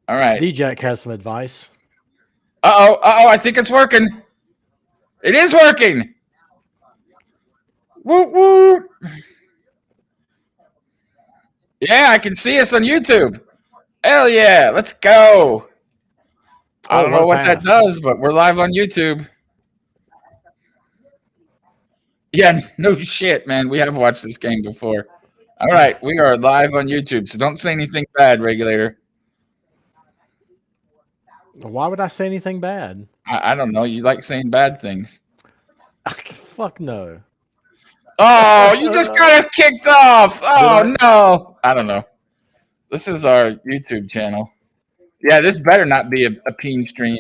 All right. D-Jack has some advice. Uh-oh. I think it's working. It is working. Woo woo. Yeah, I can see us on YouTube. Hell yeah. Let's go. I don't know what that does, but we're live on YouTube. Yeah, no shit, man. We have watched this game before. All right, we are live on YouTube, so don't say anything bad, Regulator. Why would I say anything bad? I don't know. You like saying bad things. Fuck no. Oh, you just got us kicked off. Oh, no. I don't know. This is our YouTube channel. Yeah, this better not be a peen stream.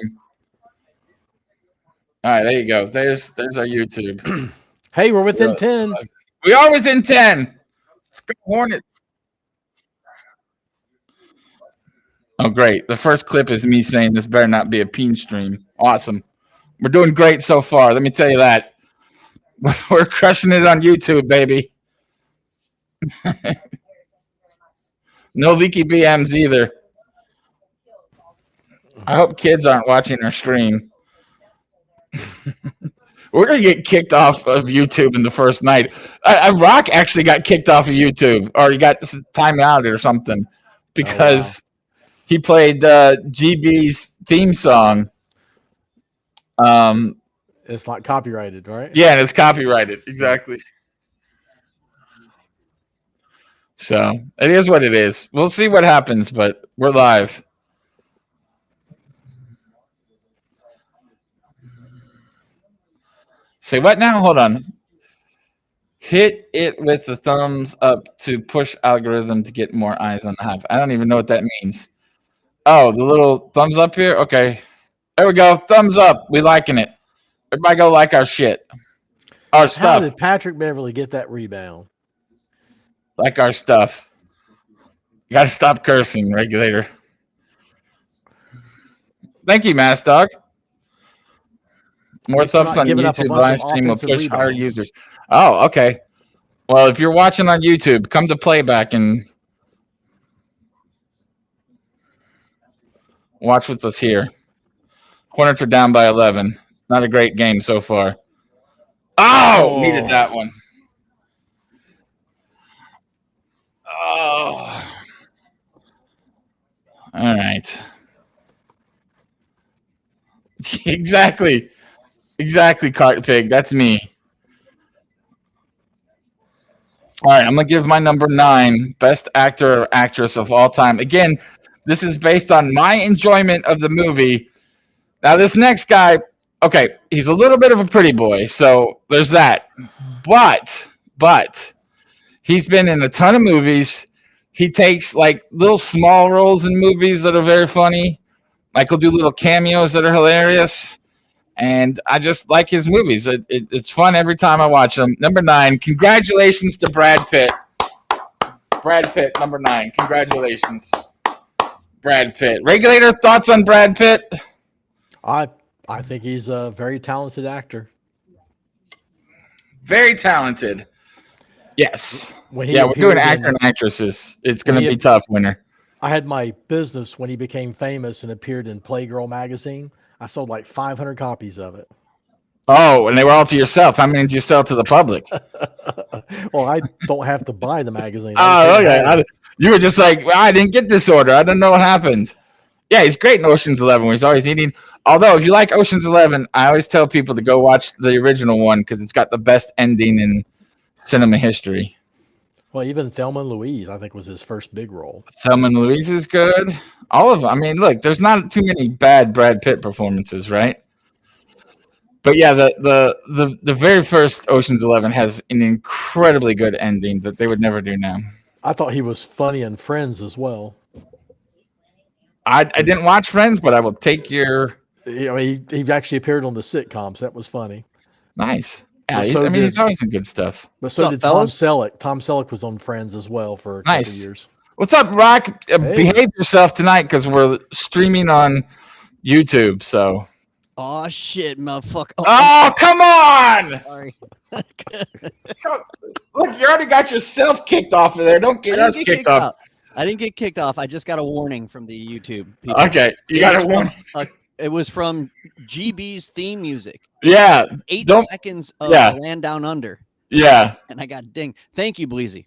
All right, there you go. There's our YouTube. Hey, we're within 10. We are within 10. Let's go, Hornets. Oh, great. The first clip is me saying this better not be a peen stream. Awesome. We're doing great so far. Let me tell you that. We're crushing it on YouTube, baby. No leaky BMs either. I hope kids aren't watching our stream. We're going to get kicked off of YouTube in the first night. Rock actually got kicked off of YouTube, or he got timed out or something, because he played GB's theme song. It's not copyrighted, right? Yeah, and it's copyrighted. Exactly. So it is what it is. We'll see what happens, but we're live. Say what now? Hold on. Hit it with the thumbs up to push algorithm to get more eyes on the Hive. I don't even know what that means. Oh, the little thumbs up here? Okay. There we go. Thumbs up. We liking it. Everybody go like our shit. Our stuff. How did Patrick Beverly get that rebound? Like our stuff. You got to stop cursing, Regulator. Thank you, Mass Dog. More thumbs on YouTube live stream will push higher users. Oh, okay. Well, if you're watching on YouTube, come to playback and watch with us here. Hornets are down by 11. Not a great game so far. Oh, needed that one. Oh. All right. Exactly. Exactly, Cart Pig. That's me. All right, I'm going to give my number 9, best actor or actress of all time. Again, this is based on my enjoyment of the movie. Now, this next guy, okay, he's a little bit of a pretty boy, so there's that. But he's been in a ton of movies. He takes like little small roles in movies that are very funny. Like he'll do little cameos that are hilarious. And I just like his movies. It's fun every time I watch them. Number 9, congratulations to Brad Pitt. Brad Pitt, number 9. Congratulations, Brad Pitt. Regulator, thoughts on Brad Pitt? I think he's a very talented actor. Very talented. Yes. Yeah, we're doing actor and actresses. It's going to be tough, winner. I had my business when he became famous and appeared in Playgirl magazine. I sold like 500 copies of it. Oh, and they were all to yourself. How many did you sell to the public? Well, I don't have to buy the magazine. Oh, okay. You were just like, well, I didn't get this order. I don't know what happened. Yeah, he's great in Ocean's 11 where he's always eating. Although, if you like Ocean's 11, I always tell people to go watch the original one because it's got the best ending in cinema history. Well, even Thelma and Louise, I think, was his first big role. Thelma and Louise is good. All of them. I mean, look, there's not too many bad Brad Pitt performances, right? But yeah, the very first Ocean's 11 has an incredibly good ending that they would never do now. I thought he was funny in Friends as well. I didn't watch Friends, but I will take your. You know, he actually appeared on the sitcoms. That was funny. Nice. Yeah, he's always in good stuff. But so did Tom Selleck. Tom Selleck was on Friends as well for a couple of years. What's up, Rock? Behave yourself tonight because we're streaming on YouTube. So Oh shit, motherfucker! Oh, Oh, come on! sorry. Look, you already got yourself kicked off of there. Don't get us kicked off. Out. I didn't get kicked off. I just got a warning from the YouTube people. Okay, you got a warning. It was from GB's theme music. Yeah. 8 seconds of yeah. The Land Down Under. Yeah. And I got dinged. Thank you, Bleezy.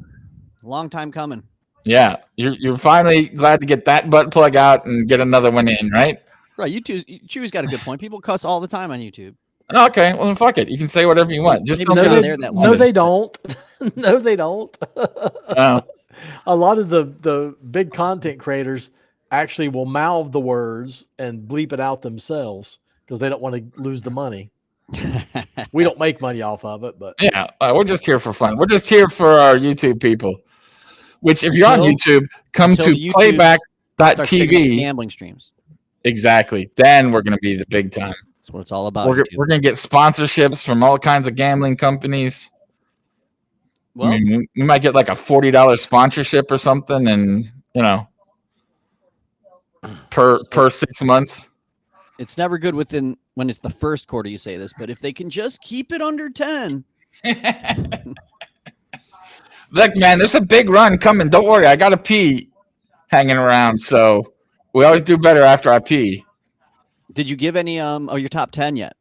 Long time coming. Yeah. You're finally glad to get that butt plug out and get another one in, right? Right. Chewy's got a good point. People cuss all the time on YouTube. Okay, well then fuck it. You can say whatever you want. Just don't no, they don't. No, they don't. Oh. A lot of the big content creators actually will mouth the words and bleep it out themselves because they don't want to lose the money. We don't make money off of it, but yeah, we're just here for fun. We're just here for our YouTube people. Which, if you're on YouTube, come to playback.tv. Gambling streams. Exactly. Then we're going to be the big time. That's what it's all about. We're going to get sponsorships from all kinds of gambling companies. Well, I mean, we might get like a $40 sponsorship or something, and per 6 months. It's never good when it's the first quarter you say this, but if they can just keep it under 10. Look, man, there's a big run coming. Don't worry, I got a pee hanging around, so we always do better after I pee. Did you give any your top 10 yet?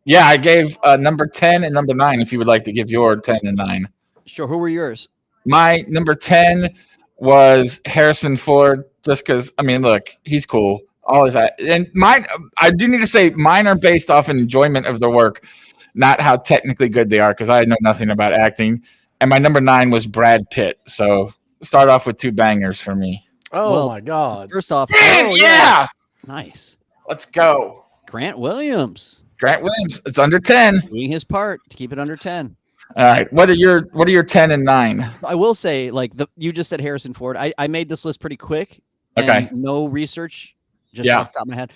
Yeah, I gave number 10 and number 9. If you would like to give your 10 and 9. Sure. Who were yours? My number 10 was Harrison Ford, just because, I mean, look, he's cool. All is that. And mine, I do need to say, mine are based off an enjoyment of their work, not how technically good they are, because I know nothing about acting. And my number 9 was Brad Pitt. So start off with 2 bangers for me. Oh, my God. First off, yeah. Nice. Let's go. Grant Williams. It's under 10. Doing his part to keep it under 10. All right. What are your 10 and 9? I will say, like you just said Harrison Ford. I made this list pretty quick. Okay. No research, just off the top of my head.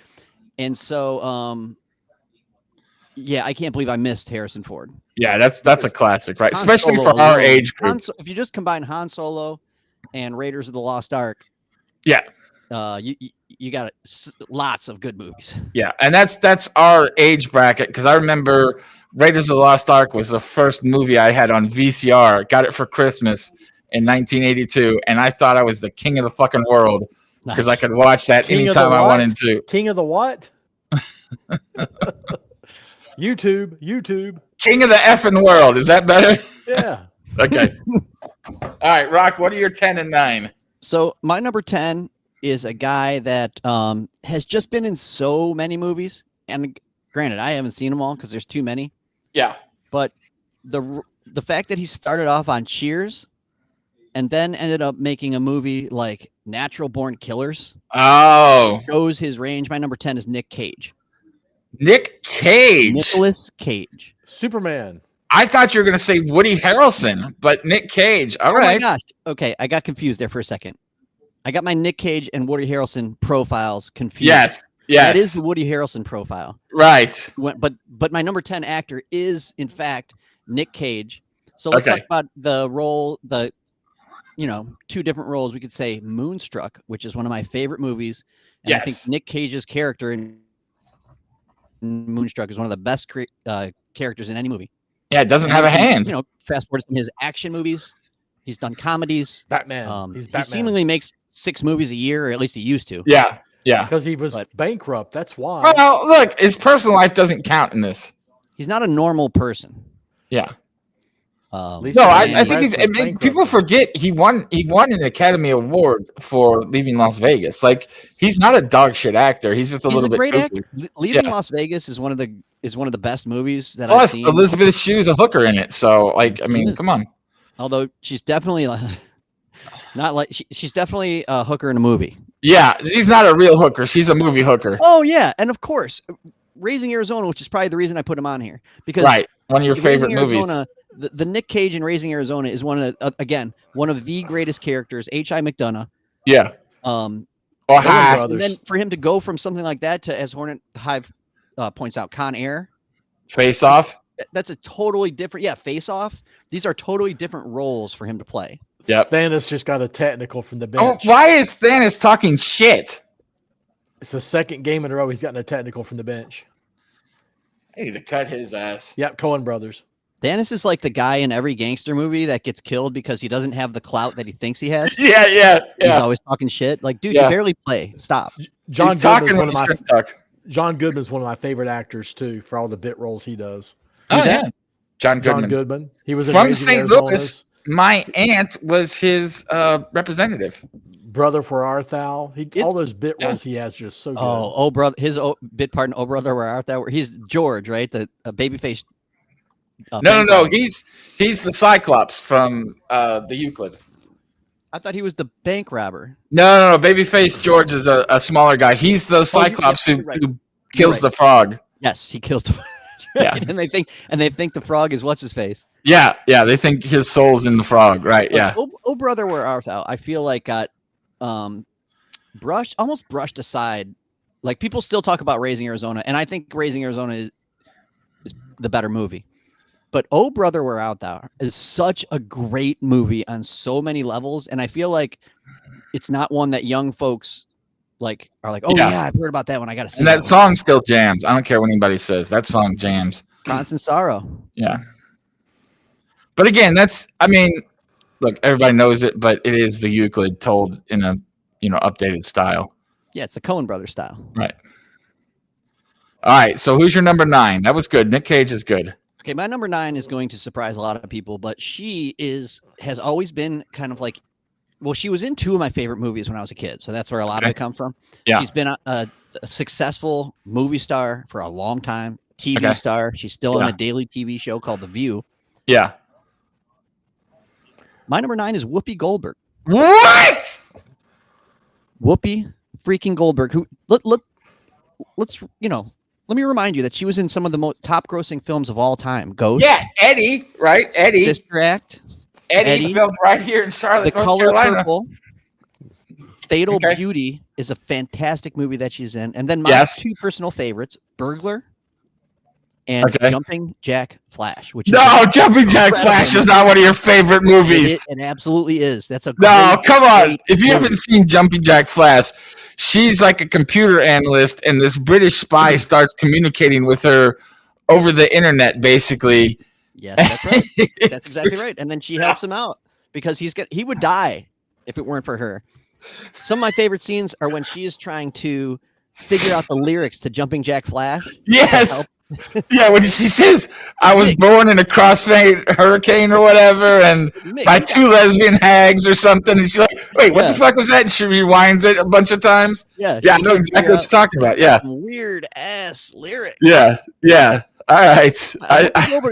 And so I can't believe I missed Harrison Ford. Yeah, that's a classic, right? Especially for our age group. If you just combine Han Solo and Raiders of the Lost Ark. Yeah. You got lots of good movies. Yeah, and that's our age bracket, because I remember Raiders of the Lost Ark was the first movie I had on VCR. Got it for Christmas in 1982, and I thought I was the king of the fucking world because I could watch that anytime I wanted to. King of the what? YouTube. King of the effing world. Is that better? Yeah. Okay. All right, Rock, what are your 10 and 9? So my number 10 is a guy that has just been in so many movies, and granted, I haven't seen them all because there's too many. Yeah, but the fact that he started off on Cheers, and then ended up making a movie like Natural Born Killers. Oh, shows his range. My number 10 is Nick Cage. Nicolas Cage. Superman. I thought you were going to say Woody Harrelson, but Nick Cage. All right. Oh my gosh. Okay, I got confused there for a second. I got my Nick Cage and Woody Harrelson profiles confused. Yes. That is the Woody Harrelson profile. Right. But my number 10 actor is, in fact, Nick Cage. So let's talk about the role, 2 different roles. We could say Moonstruck, which is one of my favorite movies. And I think Nick Cage's character in Moonstruck is one of the best characters in any movie. Yeah, it doesn't have a hand. Fast forward to his action movies. He's done comedies. Batman. He's Batman. He seemingly makes 6 movies a year, or at least he used to. Yeah. Yeah. Because he was bankrupt. That's why. Well, look, his personal life doesn't count in this. He's not a normal person. Yeah. No, I think people forget he won an Academy Award for Leaving Las Vegas. Like, he's not a dog shit actor. He's just a little bit great actor. Leaving Las Vegas is one of the best movies that Plus, I've seen. Elizabeth Shue's a hooker in it. So, like, I mean, come on. Although she's definitely she's definitely a hooker in a movie. Yeah, she's not a real hooker. She's a movie hooker. Oh yeah, and of course, Raising Arizona, which is probably the reason I put him on here, because one of your favorite movies. The Nick Cage in Raising Arizona is one of the greatest characters. H.I. McDonough. Yeah. And then for him to go from something like that to, as Hive points out, Con Air, Face Off. That's a totally different. Yeah, Face Off. These are totally different roles for him to play. Yeah. Thanos just got a technical from the bench. Oh, why is Thanos talking shit? It's the second game in a row he's gotten a technical from the bench. They need to cut his ass. Yep, Coen brothers. Dennis is like the guy in every gangster movie that gets killed because he doesn't have the clout that he thinks he has. Yeah. He's always talking shit. Like, dude, you barely play. Stop. John John Goodman's one of my favorite actors too, for all the bit roles he does. Oh yeah, John Goodman. He was from St. Louis. My aunt was his representative. Brother for Art Thou. All those bit roles he has just so good. Oh, brother, his bit part in Oh Brother Where Art Thou? He's George, right? The babyface. No. He's the Cyclops from the Euclid. I thought he was the bank robber. No. Babyface George is a smaller guy. He's the Cyclops who kills the frog. Yes, he kills the frog. Yeah. And they think the frog is what's his face. Yeah. They think his soul's in the frog, right? Yeah. Oh Brother Where Art Thou? I feel like got almost brushed aside. Like, people still talk about Raising Arizona, and I think Raising Arizona is the better movie. But Oh Brother Where Art Thou is such a great movie on so many levels, and I feel like it's not one that young folks are like, oh yeah, I've heard about that one. I got to see. And that song still jams. I don't care what anybody says. That song jams. Constant Sorrow. Yeah. But again, look, everybody knows it, but it is the Euclid told in a updated style. Yeah, it's the Coen Brothers style. Right. All right. So who's your number 9? That was good. Nick Cage is good. Okay, my number 9 is going to surprise a lot of people, but she has always been kind of like, well, she was in 2 of my favorite movies when I was a kid, so that's where a lot of it comes from. Yeah. She's been a successful movie star for a long time, TV star. She's still on a daily TV show called The View. Yeah. My number 9 is Whoopi Goldberg. What? Whoopi freaking Goldberg, who let's let me remind you that she was in some of the top grossing films of all time. Ghost. Yeah, Eddie, right? Eddie. Sister Act. Eddie filmed right here in Charlotte, The North Color Carolina. Purple. Fatal Beauty is a fantastic movie that she's in. And then my 2 personal favorites, Burglar and Jumping Jack Flash. Jumping Jack Flash is not one of your favorite movies. It absolutely is. That's a come on. If you haven't seen Jumping Jack Flash, she's like a computer analyst, and this British spy starts communicating with her over the internet, basically. Yes, that's right. That's exactly right. And then she helps him out because he would die if it weren't for her. Some of my favorite scenes are when she is trying to figure out the lyrics to Jumping Jack Flash. Yes. Yeah, when she says, I was born in a crossfade hurricane or whatever, and by 2 lesbian hags or something, and she's like, wait, what the fuck was that? And she rewinds it a bunch of times. Yeah, I know exactly what you're talking about. Yeah. Some weird ass lyrics. Yeah. All right.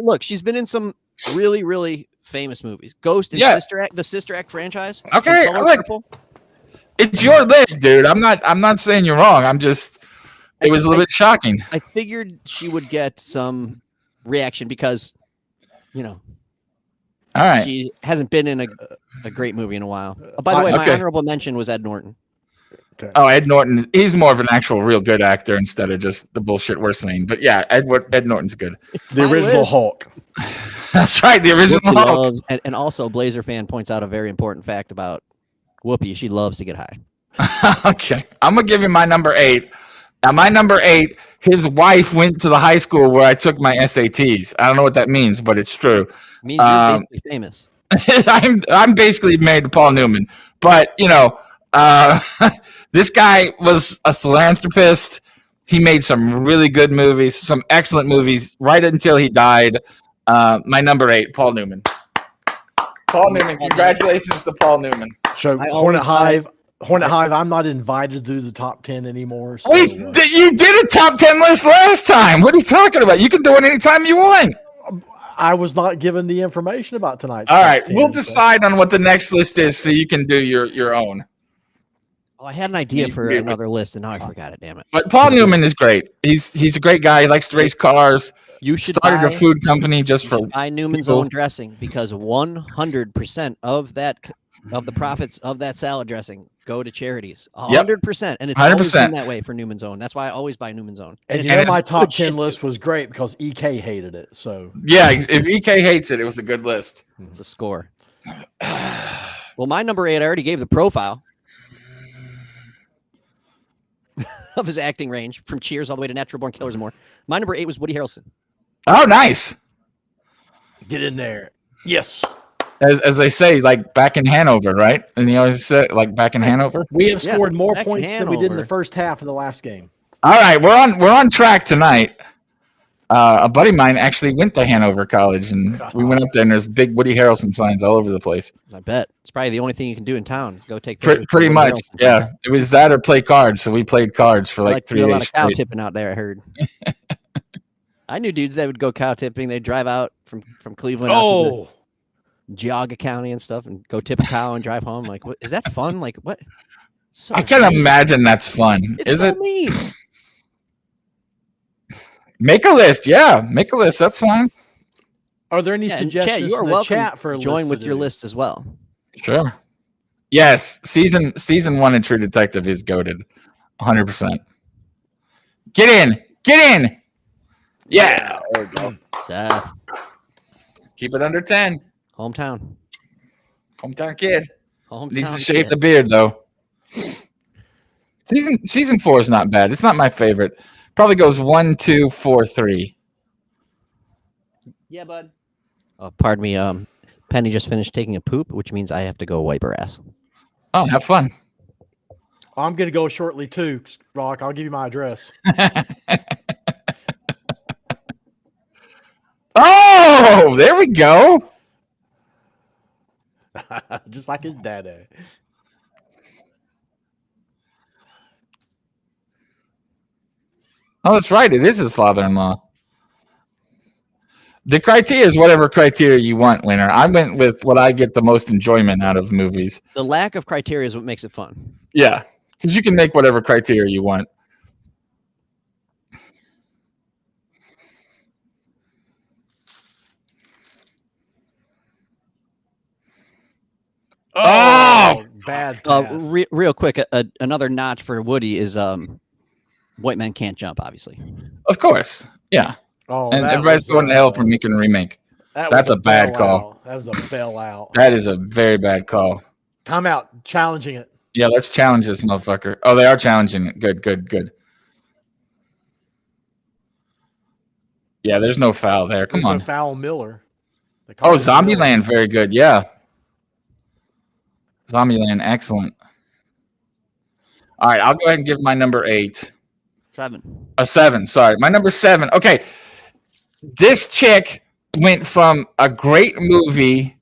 Look, she's been in some really, really famous movies. Ghost and Sister Act, the Sister Act franchise. Okay, it's your list, dude. I'm not saying you're wrong. It was a little bit shocking. I figured she would get some reaction because, all right, she hasn't been in a great movie in a while. By the way, my honorable mention was Ed Norton. Okay. Oh, Ed Norton. He's more of an actual real good actor instead of just the bullshit we're saying. But yeah, Ed Norton's good. The original Hulk. That's right, the original Hulk. And also, Blazer fan points out a very important fact about Whoopi. She loves to get high. Okay, I'm gonna give you my number 8. Now, my number 8, his wife went to the high school where I took my SATs. I don't know what that means, but it's true. It means you're basically famous. I'm basically married to Paul Newman. But, this guy was a philanthropist. He made some really good movies, some excellent movies, right until he died. My number 8, Paul Newman. Paul Newman. Congratulations to Paul Newman. So, Hornet Hive, I'm not invited to do the top 10 anymore. So, you did a top 10 list last time. What are you talking about? You can do it anytime you want. I was not given the information about tonight. All right, we'll decide on what the next list is so you can do your own. Oh, I had an idea for another list, and now I forgot it. Damn it! But Paul Newman is great. He's a great guy. He likes to race cars. You should started a food company just for buy Newman's own dressing because 100% of the profits of that salad dressing go to charities. 100%, and it's 100%. Always been that way for Newman's Own. That's why I always buy Newman's Own. And my top 10 list was great because EK hated it. So yeah, if EK hates it, it was a good list. It's a score. Well, my number 8, I already gave the profile. of his acting range, from Cheers all the way to Natural Born Killers and more. My number 8 was Woody Harrelson. Oh, nice. Get in there. Yes. As they say, like back in Hanover, right? And you always say like back in Hanover. We have scored more back in points than we did in the Hanover. first half of the last game. All right, we're on track tonight. A buddy of mine actually went to Hanover College, and we went up there, and there's big Woody Harrelson signs all over the place. I bet it's probably the only thing you can do in town is go take pictures. Pretty much, yeah. It was that or play cards. So we played cards for like 3 do a days lot of cow straight. tipping out there. I heard. I knew dudes that would go cow tipping. They'd drive out from Cleveland out to the Geauga County and stuff, and go tip a cow and drive home. Like, what is that fun? Like, what? So I can't imagine that's fun. It's Is so it? mean. Make a list. Yeah, make a list. That's fine. Are there any Yeah, and suggestions Chat, you are in the welcome chat for a join list with to your do? list as well. Sure. Yes, season 1 of True Detective is goated, 100%. Get in. Yeah, there we go. Seth, Keep it under 10. hometown Kid hometown needs to shave kid. the beard though. Season 4 is not bad. It's not my favorite. Probably goes 1, 2, 4, 3. Yeah, bud. Oh, pardon me. Penny just finished taking a poop, which means I have to go wipe her ass. Oh, have fun. I'm going to go shortly too, Rock. I'll give you my address. Oh, there we go. Just like his daddy. Oh, that's right. It is his father-in-law. The criteria is whatever criteria you want, winner. I went with what I get the most enjoyment out of movies. The lack of criteria is what makes it fun. Yeah, because you can make whatever criteria you want. Oh! Bad pass. Real quick, another notch for Woody is White Men Can't Jump, obviously. Of course. Yeah. Oh, And that everybody's was, going to hell for making a remake. that that's was a bad call. bailout. That was a bailout. That is a very bad call. Time out. Challenging it. Yeah, let's challenge this motherfucker. Oh, they are challenging it. Good. Yeah, there's no foul there. Come There's on. no foul Miller. They Oh, called him Miller. Zombieland, very good. Yeah. Zombieland, excellent. All right, I'll go ahead and give my number 8. 7. A 7, sorry. My number 7. Okay. This chick went from a great movie,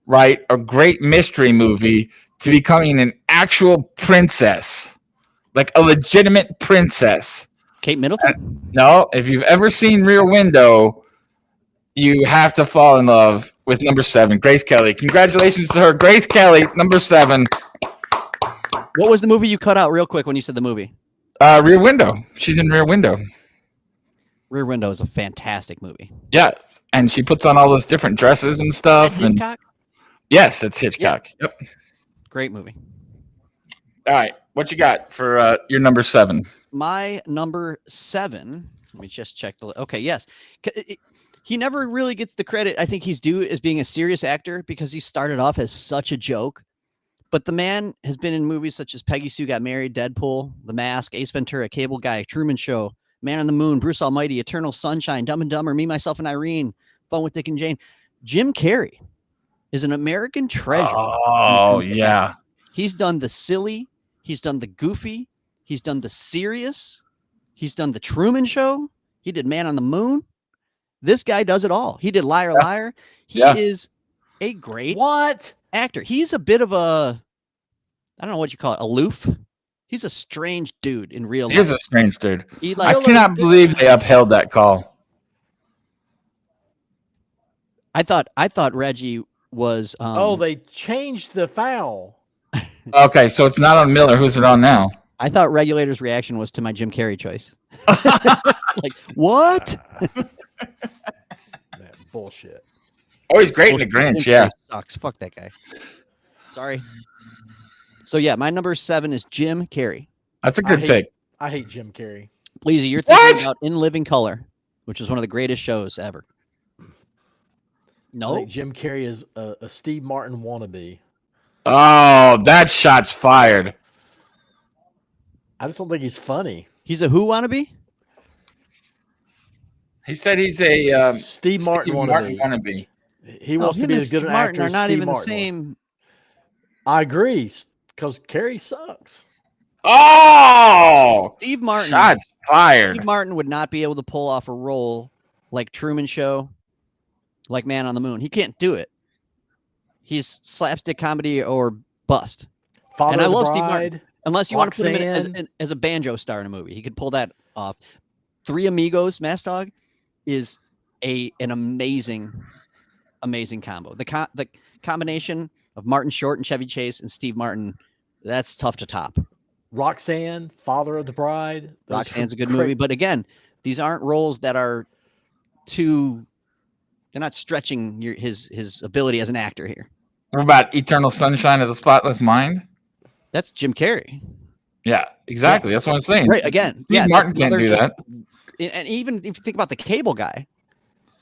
right? A great mystery movie to becoming an actual princess. Like a legitimate princess. Kate Middleton? No, if you've ever seen Rear Window, you have to fall in love with number 7, Grace Kelly. Congratulations to her. Grace Kelly, number 7. What was the movie you cut out real quick when you said the movie? Rear Window. She's in Rear Window. Rear Window is a fantastic movie. Yeah, and she puts on all those different dresses and stuff. And Hitchcock? yes, it's Hitchcock. Yep. Great movie. All right, what you got for your number 7? My number 7. Let me just check the. Okay, yes. He never really gets the credit I think he's due as being a serious actor because he started off as such a joke. But the man has been in movies such as Peggy Sue Got Married, Deadpool, The Mask, Ace Ventura, Cable Guy, Truman Show, Man on the Moon, Bruce Almighty, Eternal Sunshine, Dumb and Dumber, Me, Myself, and Irene, Fun with Dick and Jane. Jim Carrey is an American treasure. Oh, yeah. He's done the silly. He's done the goofy. He's done the serious. He's done the Truman Show. He did Man on the Moon. This guy does it all. He did Liar Liar. He is a great actor. He's a bit of a, I don't know what you call it, aloof. He's a strange dude in real life. He is a strange dude. He, I cannot believe they upheld that call. I thought Reggie was. They changed the foul. Okay, so it's not on Miller. Who's it on now? I thought Regulator's reaction was to my Jim Carrey choice. Like, what? That bullshit. Oh, he's great in The Grinch, yeah. Sucks. Fuck that guy. Sorry. So, yeah, my number 7 is Jim Carrey. That's a good pick. I hate Jim Carrey. Bleezy, you're thinking about In Living Color, which is one of the greatest shows ever. I No? think Jim Carrey is a Steve Martin wannabe. Oh, that shot's fired. I just don't think he's funny. He's a who wannabe? He said he's a Steve Martin wannabe. wannabe. He wants to be as good an actor are as not Steve even Martin the was. same. I agree, because Carrie sucks. Oh, Steve Martin. shots fired. Steve Martin would not be able to pull off a role like Truman Show, like Man on the Moon. He can't do it. He's slapstick comedy or bust. Father And I of the love Bride, Steve Martin. Unless you want to put him in Roxanne. as a banjo star in a movie. He could pull that off. Three Amigos, Mass Dog, is an amazing combo. The combination of Martin Short and Chevy Chase and Steve Martin, that's tough to top. Roxanne, Father of the Bride. Those Roxanne's a good cra- movie, but again, these aren't roles that are too. They're not stretching his ability as an actor here. What about Eternal Sunshine of the Spotless Mind? That's Jim Carrey. Yeah, exactly. That's what I'm saying. Right, again. Steve Martin can't do that. And even if you think about the Cable Guy,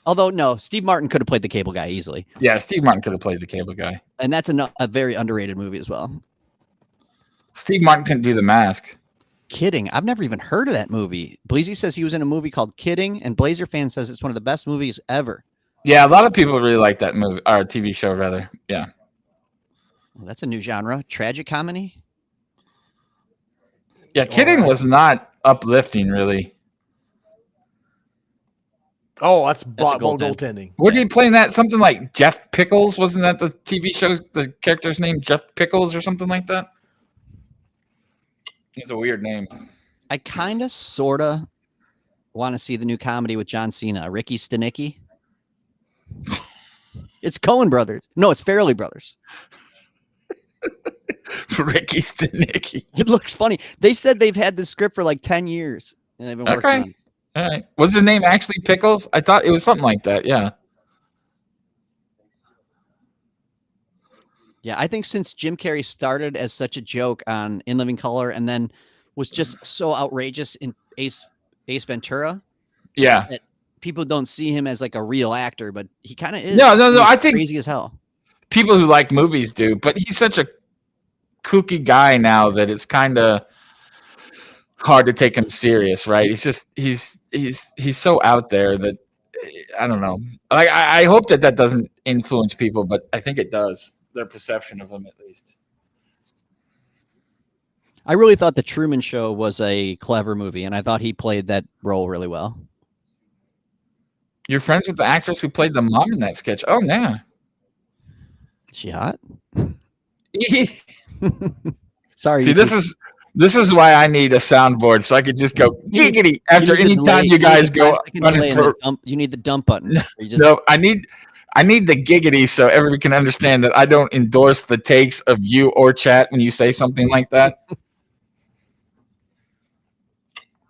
although no, Steve Martin could have played the Cable Guy easily. Yeah, Steve Martin could have played the Cable Guy. And that's a very underrated movie as well. Steve Martin couldn't do The Mask. Kidding. I've never even heard of that movie. Bleezy says he was in a movie called Kidding, and Blazer fan says it's one of the best movies ever. Yeah, a lot of people really like that movie, or TV show, rather. Yeah. Well, that's a new genre. Tragic comedy? Yeah, Kidding was not uplifting, really. Oh, that's a ball goaltend. goaltending. What did he play in that? Something like Jeff Pickles? Wasn't that the TV show, the character's name? Jeff Pickles or something like that? It's a weird name. I kind of, sort of want to see the new comedy with John Cena, Ricky Stenicki. It's Coen Brothers. No, it's Farrelly Brothers. Ricky Stenicki. It looks funny. They said they've had this script for like 10 years, and they've been working on it. All right. Was his name actually Pickles? I thought it was something like that. Yeah. Yeah, I think since Jim Carrey started as such a joke on In Living Color and then was just so outrageous in Ace Ventura, Yeah. that people don't see him as like a real actor, but he kind of is. No. He's I think crazy as hell. people who like movies do, but he's such a kooky guy now that it's kind of hard to take him serious, right? He's so out there that I don't know. Like I hope that doesn't influence people, but I think it does. Their perception of him, at least. I really thought The Truman Show was a clever movie, and I thought he played that role really well. You're friends with the actress who played the mom in that sketch. Oh, yeah. Is she hot? Sorry. See, this is why I need a soundboard so I could just go giggity after any time you guys go. You need the dump button. No, I need the giggity so everybody can understand that I don't endorse the takes of you or chat when you say something like that.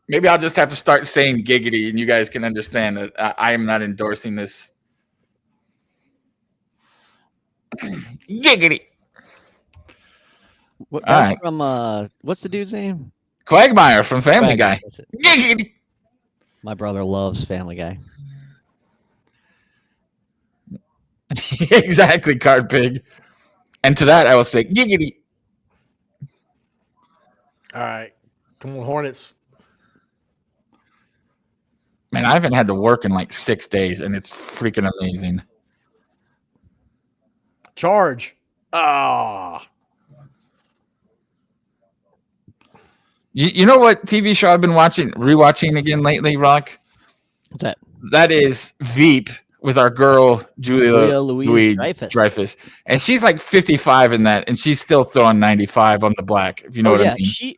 Maybe I'll just have to start saying giggity and you guys can understand that I am not endorsing this. Giggity. What, All right. From what's the dude's name? Quagmire from Family Guy. That's it. Giggity. My brother loves Family Guy. Exactly, Card Pig. And to that, I will say giggity. All right. Come on, Hornets. Man, I haven't had to work in like 6 days, and it's freaking amazing. Charge. Ah. You know what TV show I've been rewatching again lately, Rock? What's that? That is Veep with our girl Julia Louis Dreyfus. And she's like 55 in that, and she's still throwing 95 on the black, if you know what I mean.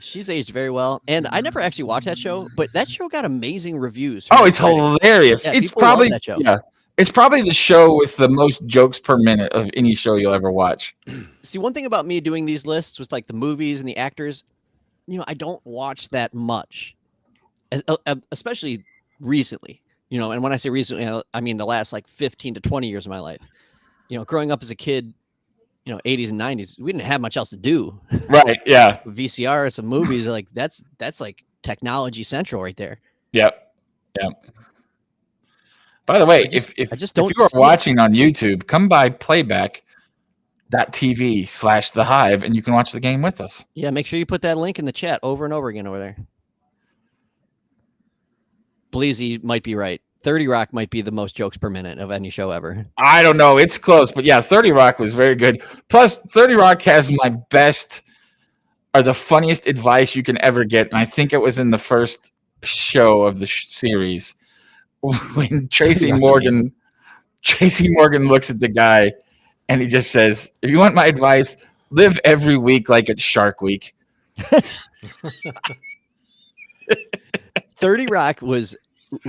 She's aged very well. And I never actually watched that show, but that show got amazing reviews. Oh, it's hilarious. Yeah, it's people love probably that show. Yeah. It's probably the show with the most jokes per minute of any show you'll ever watch. See, one thing about me doing these lists with like the movies and the actors, I don't watch that much, especially recently, and when I say recently, I mean the last like 15 to 20 years of my life. Growing up as a kid, 80s and 90s, we didn't have much else to do. Right. Yeah. VCR, some movies, like that's like technology central right there. Yep. Yep. By the way, if you are watching on YouTube, come by Playback. twitch.tv/the Hive, and you can watch the game with us. Yeah, make sure you put that link in the chat over and over again over there. Bleezy might be right. 30 Rock might be the most jokes per minute of any show ever. I don't know. It's close, but yeah, 30 Rock was very good. Plus, 30 Rock has my best or the funniest advice you can ever get. And I think it was in the first show of the series when Tracy Morgan looks at the guy and he just says, if you want my advice, live every week like it's Shark Week. 30 Rock was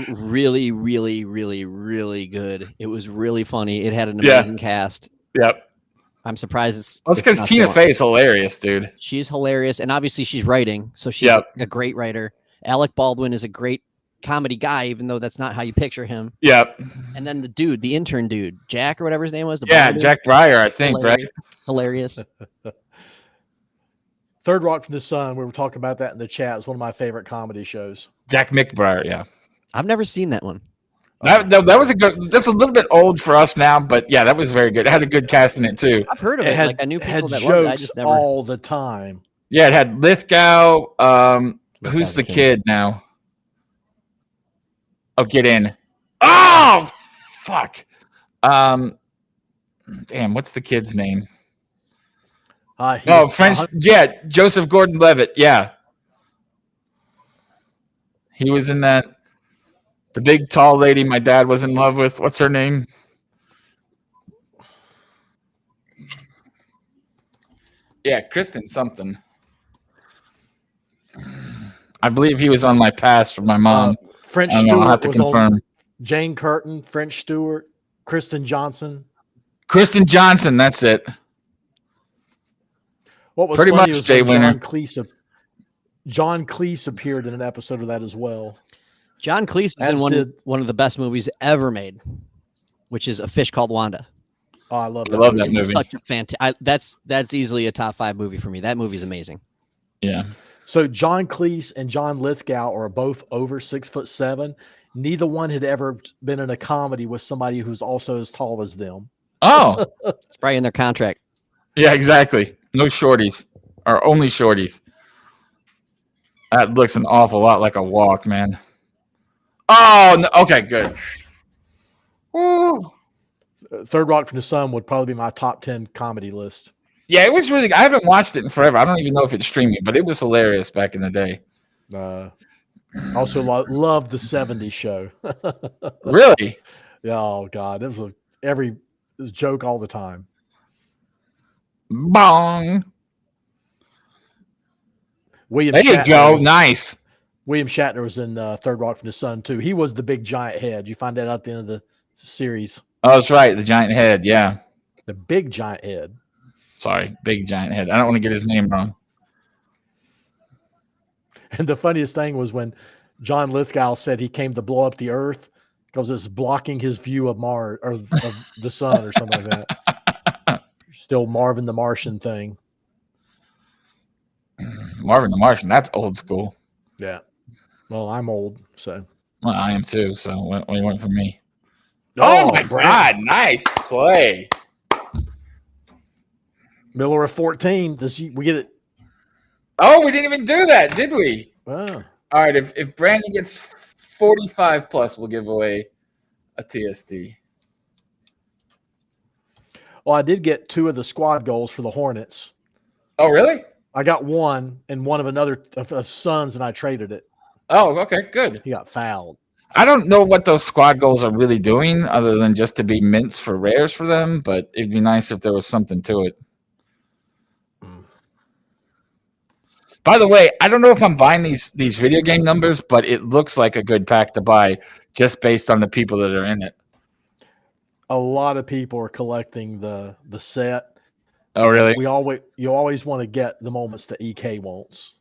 really, really, really, really good. It was really funny. It had an amazing cast. Yep. I'm surprised it's because Tina Fey is hilarious, dude. She's hilarious, and obviously she's writing, so she's a great writer. Alec Baldwin is a great comedy guy, even though that's not how you picture him. Yep. And then the intern dude, Jack or whatever his name was. Jack Breyer, I think, hilarious. right? Hilarious. Third Rock from the Sun. We were talking about that in the chat. It's one of my favorite comedy shows. Jack McBrayer, yeah. I've never seen that one. That was a good. That's a little bit old for us now, but yeah, that was very good. It had a good cast in it too. I've heard of it. Like I knew people that jokes loved it. I just never all the time. Yeah, it had Lithgow. Who's the kid now? Oh, get in. Oh, fuck. Damn, what's the kid's name? French. Yeah, Joseph Gordon-Levitt. Yeah, he was in that. The big tall lady my dad was in love with. What's her name? Yeah, Kristen something. I believe he was on my pass from my mom. French Stewart. I'll have to confirm. Jane Curtin, French Stewart, Kristen Johnson. Kristen Johnson, that's it. What was pretty funny much was Jay Winter. John Cleese appeared in an episode of that as well. John Cleese is in one of the best movies ever made, which is A Fish Called Wanda. Oh, I love that movie. Such a fantastic. That's easily a top 5 movie for me. That movie's amazing. Yeah. So John Cleese and John Lithgow are both over 6'7". Neither one had ever been in a comedy with somebody who's also as tall as them. Oh, it's probably in their contract. Yeah, exactly. No shorties, or only shorties. That looks an awful lot like a walk, man. Oh, no. Okay, good. Woo. Third Rock from the Sun would probably be my top 10 comedy list. Yeah, it was really. I haven't watched it in forever. I don't even know if it's streaming, but it was hilarious back in the day. Also, loved the '70s show. Really? Oh God, it was a joke all the time. Bong. William. There you go. Nice. William Shatner was in Third Rock from the Sun too. He was the big giant head. You find that out at the end of the series. Oh, that's right. The giant head. Yeah. The big giant head. Sorry, big giant head. I don't want to get his name wrong. And the funniest thing was when John Lithgow said he came to blow up the Earth because it's blocking his view of Mars or of the sun or something like that. Still Marvin the Martian thing. Marvin the Martian. That's old school. Yeah. Well, I'm old, so. Well, I am too. So what do you want from me? Oh my God! Nice play. Miller of 14. We get it? Oh, we didn't even do that, did we? Oh. All right. If Brandon gets 45 plus, we'll give away a TSD. Well, I did get 2 of the squad goals for the Hornets. Oh, really? I got one and one of another of Suns, and I traded it. Oh, okay, good. He got fouled. I don't know what those squad goals are really doing other than just to be mints for rares for them, but it'd be nice if there was something to it. By the way, I don't know if I'm buying these video game numbers, but it looks like a good pack to buy just based on the people that are in it. A lot of people are collecting the set. Oh, really? You always want to get the moments that EK wants.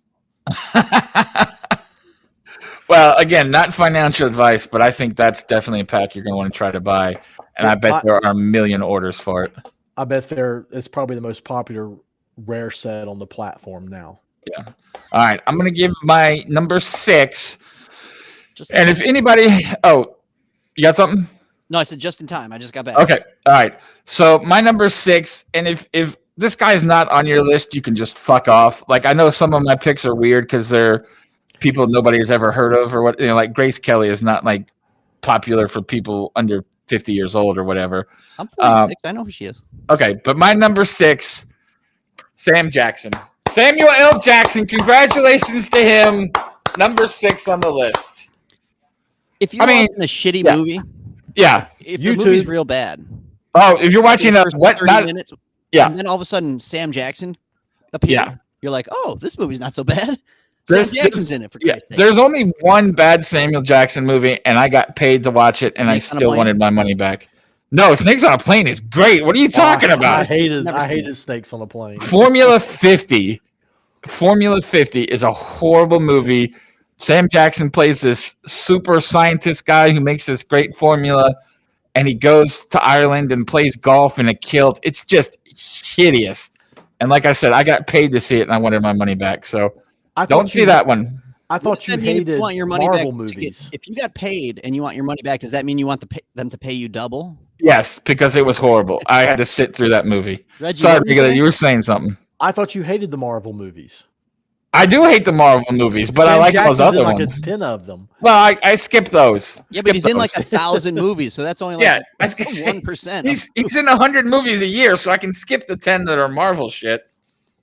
Well, again, not financial advice, but I think that's definitely a pack you're going to want to try to buy, and I bet there are a million orders for it. I bet it's probably the most popular rare set on the platform now. Yeah. All right. I'm going to give my number 6. And if anybody, you got something? No, I said just in time. I just got back. Okay. All right. So my number 6, and if this guy's not on your list, you can just fuck off. Like, I know some of my picks are weird because they're people nobody has ever heard of or what, like Grace Kelly is not like popular for people under 50 years old or whatever. I'm 46. I know who she is. Okay. But my number 6, Sam Jackson. Samuel L. Jackson. Congratulations to him. Number 6 on the list. If you're watching a shitty movie, if the movie's real bad. Oh, if you're watching a what? 30 minutes, yeah. And then all of a sudden, Sam Jackson appears. Yeah. You're like, oh, this movie's not so bad. Sam Jackson's in it for Christ's sake. There's only one bad Samuel Jackson movie, and I got paid to watch it, and I still wanted my money back. No, Snakes on a Plane is great. What are you talking about? I hated Snakes on a Plane. Formula 50. Formula 50 is a horrible movie. Sam Jackson plays this super scientist guy who makes this great formula, and he goes to Ireland and plays golf in a kilt. It's just hideous. And like I said, I got paid to see it, and I wanted my money back. So don't see that one. I thought you hated want your money Marvel back movies. If you got paid and you want your money back, does that mean you want them to pay you double? Yes, because it was horrible. I had to sit through that movie. Reggie, Sorry, you were saying something. I thought you hated the Marvel movies. I do hate the Marvel movies, but I like those other ones. 10 of them. Well, I skipped those. Yeah, but he's in like 1,000 movies, so that's only like 1%. He's in 100 movies a year, so I can skip the 10 that are Marvel shit.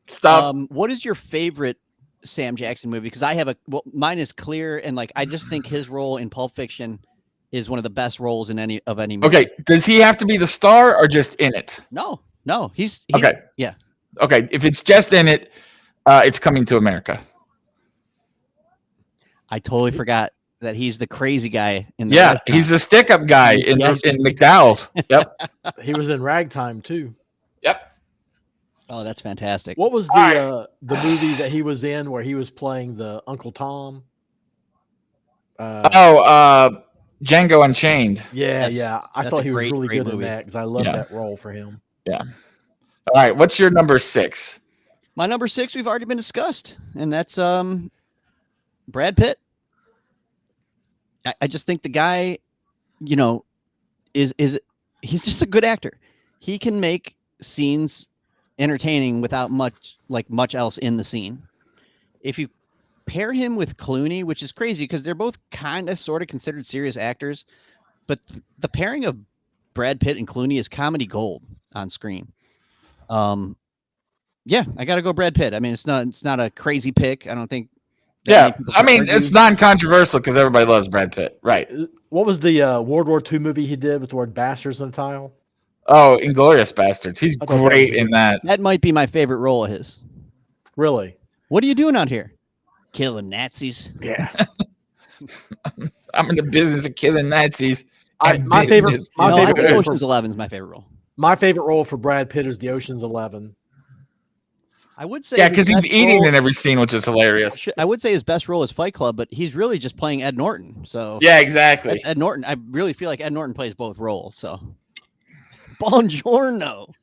Stuff. What is your favorite Sam Jackson movie? Because I have mine is clear, and like I just think his role in Pulp Fiction is one of the best roles in any movie. Okay, does he have to be the star or just in it? No, he's okay. Yeah. Okay, if it's just in it, it's Coming to America. I totally forgot that he's the crazy guy in the restaurant. He's the stick-up guy in McDowell's. Yep. He was in Ragtime too. Yep. Oh, that's fantastic. What was the movie that he was in where he was playing the Uncle Tom? Django Unchained. Yeah. I thought he was really good in that because I love that role for him. Yeah. All right, what's your number 6? My number 6 we've already been discussed, and that's Brad Pitt. I just think the guy, is he's just a good actor. He can make scenes entertaining without much else in the scene. If you pair him with Clooney, which is crazy because they're both kind of sort of considered serious actors, but the pairing of Brad Pitt and Clooney is comedy gold on screen. Yeah, I got to go Brad Pitt. I mean, it's not a crazy pick. I don't think. Yeah, I mean, it's non-controversial because everybody loves Brad Pitt, right? What was the World War II movie he did with the word bastards in the title? Oh, Inglourious Bastards. He's great in that. That might be my favorite role of his. Really? What are you doing out here? Killing Nazis. Yeah. I'm in the business of killing Nazis. My favorite Ocean's 11 is my favorite role. My favorite role for Brad Pitt is the Ocean's 11. I would say, yeah, because he's eating in every scene, which is hilarious. I would say his best role is Fight Club, but he's really just playing Ed Norton. So yeah, exactly. That's Ed Norton. I really feel like Ed Norton plays both roles. So buongiorno.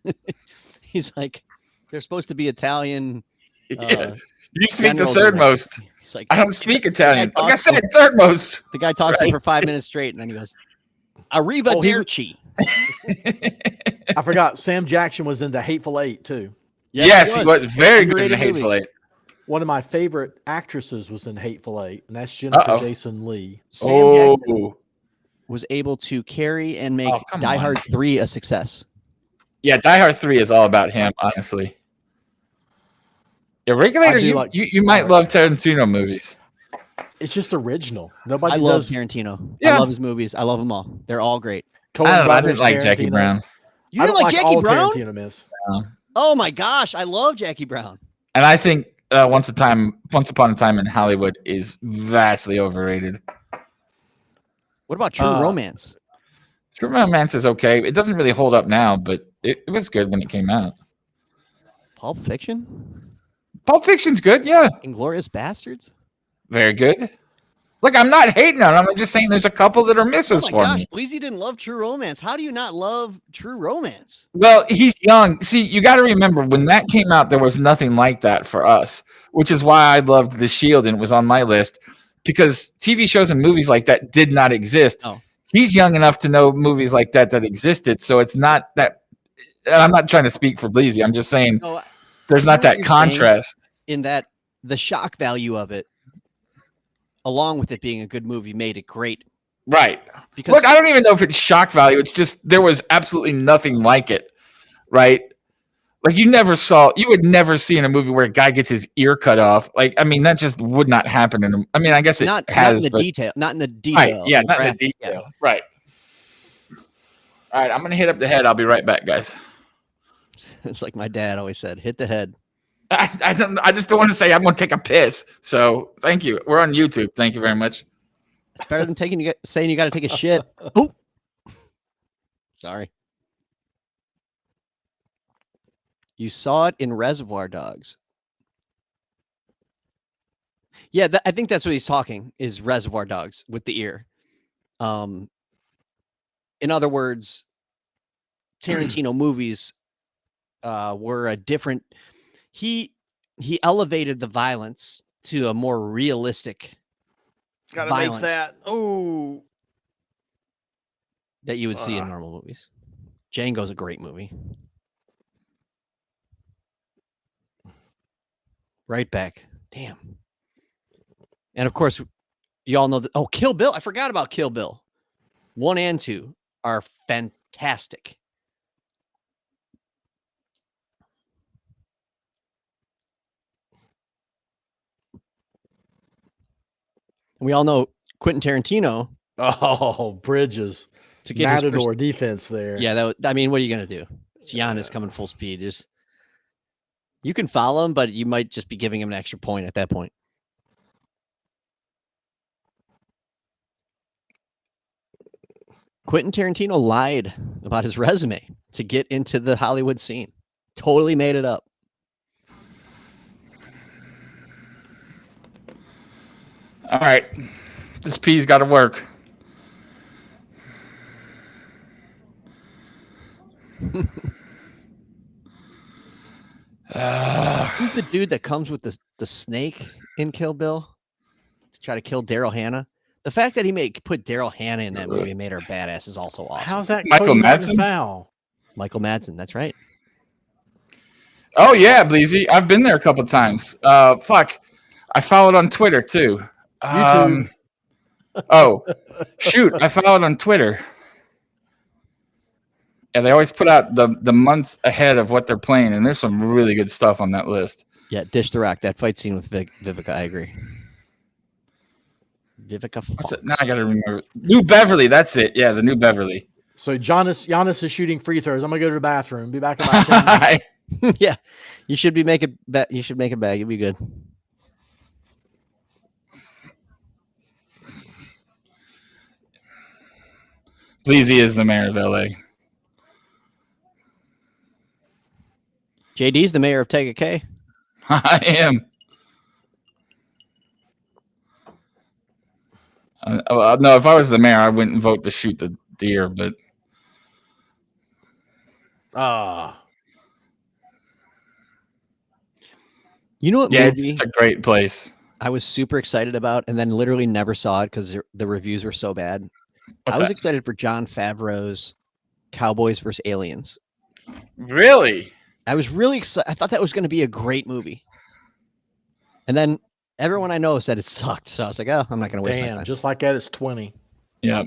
He's like, they're supposed to be Italian. Yeah. You speak the third most. He's like, I don't speak Italian. Like I said, third most. The guy talks to him for 5 minutes straight, and then he goes, "Arrivederci." I forgot. Sam Jackson was in The Hateful Eight too. Yes, he was very good in Hateful Eight. One of my favorite actresses was in Hateful Eight, and that's Jennifer Jason Leigh. Sam Jackson was able to carry and make Die Hard 3 a success. Yeah, Die Hard 3 is all about him, honestly. Yeah, Regulator, you might love Tarantino movies. It's just original. I love Tarantino. Yeah. I love his movies. I love them all. They're all great. I didn't like Jackie Brown. You didn't like Jackie Brown? Tarantino. Oh my gosh, I love Jackie Brown. And I think Once Upon a Time in Hollywood is vastly overrated. What about True Romance? True Romance is okay. It doesn't really hold up now, but it was good when it came out. Pulp Fiction? Pulp Fiction's good, yeah. Inglourious Bastards? Very good. Look, I'm not hating on them. I'm just saying there's a couple that are misses for me. Bleezy didn't love True Romance. How do you not love True Romance? Well, he's young. See, you got to remember when that came out, there was nothing like that for us, which is why I loved The Shield and it was on my list because TV shows and movies like that did not exist. Oh. he's young enough to know movies like that existed. So it's not that. And I'm not trying to speak for Bleezy. I'm just saying there's not that contrast. In that the shock value of it, along with it being a good movie, made it great. Right. Because look, I don't even know if it's shock value. It's just there was absolutely nothing like it. Right. Like you would never see in a movie where a guy gets his ear cut off. Like, I mean, that just would not happen. I mean, I guess it has. Not in the detail. Right. Yeah, not in the detail. Yeah. Right. All right. I'm going to hit up the head. I'll be right back, guys. It's like my dad always said, hit the head. I just don't want to say I'm going to take a piss. So thank you. We're on YouTube. Thank you very much. It's better than saying you got to take a shit. Oh, sorry. You saw it in Reservoir Dogs. Yeah, I think that's what he's talking is Reservoir Dogs with the ear. In other words, Tarantino movies were a different. He elevated the violence to a more realistic violence make that. Oh, that you would see in normal movies. Django's a great movie. Right back. Damn. And of course, you all know that. Oh, Kill Bill. I forgot about Kill Bill. 1 and 2 are fantastic. We all know Quentin Tarantino. Oh, Bridges. To get Matador defense there. Yeah, I mean, what are you going to do? It's Giannis coming full speed. You can follow him, but you might just be giving him an extra point at that point. Quentin Tarantino lied about his resume to get into the Hollywood scene. Totally made it up. All right. This pea's got to work. Who's the dude that comes with the snake in Kill Bill to try to kill Daryl Hannah? The fact that he put Daryl Hannah in that movie and made her badass is also awesome. How's that? Michael Madsen? Michael Madsen, that's right. Oh yeah, Bleezy. I've been there a couple times. Fuck. I followed on Twitter too. Oh, shoot. I followed on Twitter. Yeah, they always put out the month ahead of what they're playing, and there's some really good stuff on that list. Yeah, Dish the Rock, that fight scene with Vivica, I agree. Vivica Fox. What's it? Now I got to remember. New Beverly, that's it. Yeah, the New Beverly. So Giannis is shooting free throws. I'm going to go to the bathroom. Be back in about 10 minutes. Yeah, you should make it back. You'll be good. Bleezy is the mayor of LA. JD's the mayor of Take a K. I am. No, if I was the mayor, I wouldn't vote to shoot the deer, but. You know what movie? It's a great place. I was super excited about and then literally never saw it because the reviews were so bad. I was excited for Jon Favreau's Cowboys vs. Aliens. Really? I was really excited. I thought that was going to be a great movie. And then everyone I know said it sucked. So I was like, oh, I'm not going to waste my time. Just like that, it's 20. Yeah.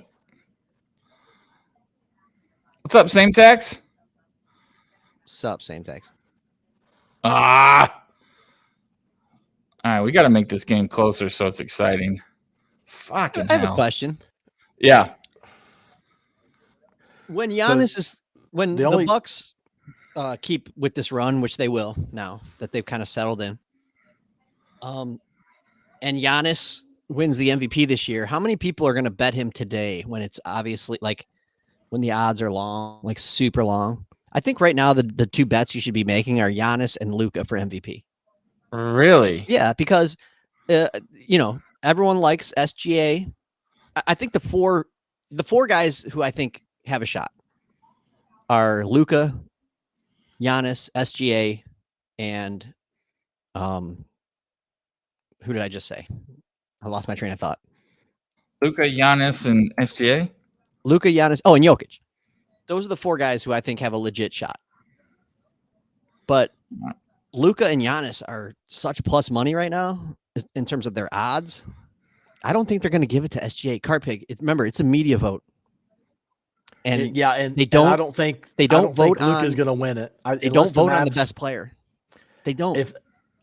What's up, Same Tax? What's up, Same Tax? All right, we got to make this game closer so it's exciting. Fucking hell. I have a question. Yeah. When Giannis the Bucks keep with this run, which they will now that they've kind of settled in, and Giannis wins the MVP this year, how many people are going to bet him today when it's obviously like when the odds are long, like super long? I think right now the two bets you should be making are Giannis and Luka for MVP. Really? Yeah, because everyone likes SGA. I think the four guys who I think have a shot are Luka, Giannis, SGA, and who did I just say? I lost my train of thought. Luka, Giannis, and SGA. Luka, Giannis, and Jokic. Those are the 4 guys who I think have a legit shot. But Luka and Giannis are such plus money right now in terms of their odds. I don't think they're going to give it to SGA. Carpig, remember, it's a media vote. And they don't. I don't think vote Luka's on. going to win it. They don't vote on the best player. They don't.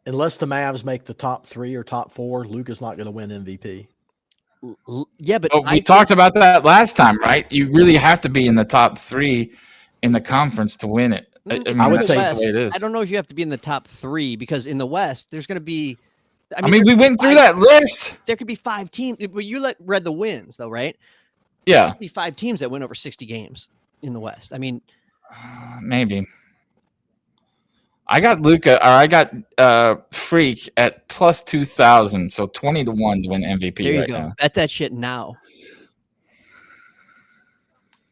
Unless the Mavs make the top 3 or top 4, Luka's not going to win MVP. Yeah, but we talked about that last time, right? You really have to be in the top 3 in the conference to win it. I would say that's the way it is. I don't know if you have to be in the top 3 because in the West, there's going to be. I mean we went through that list. There could be 5 teams. But you read the wins, though, right? Yeah. There could be 5 teams that win over 60 games in the West. I mean, maybe. I got Luka, or I got Freak at plus 2,000, so 20 to 1 to win MVP. There you right go. now. Bet that shit now.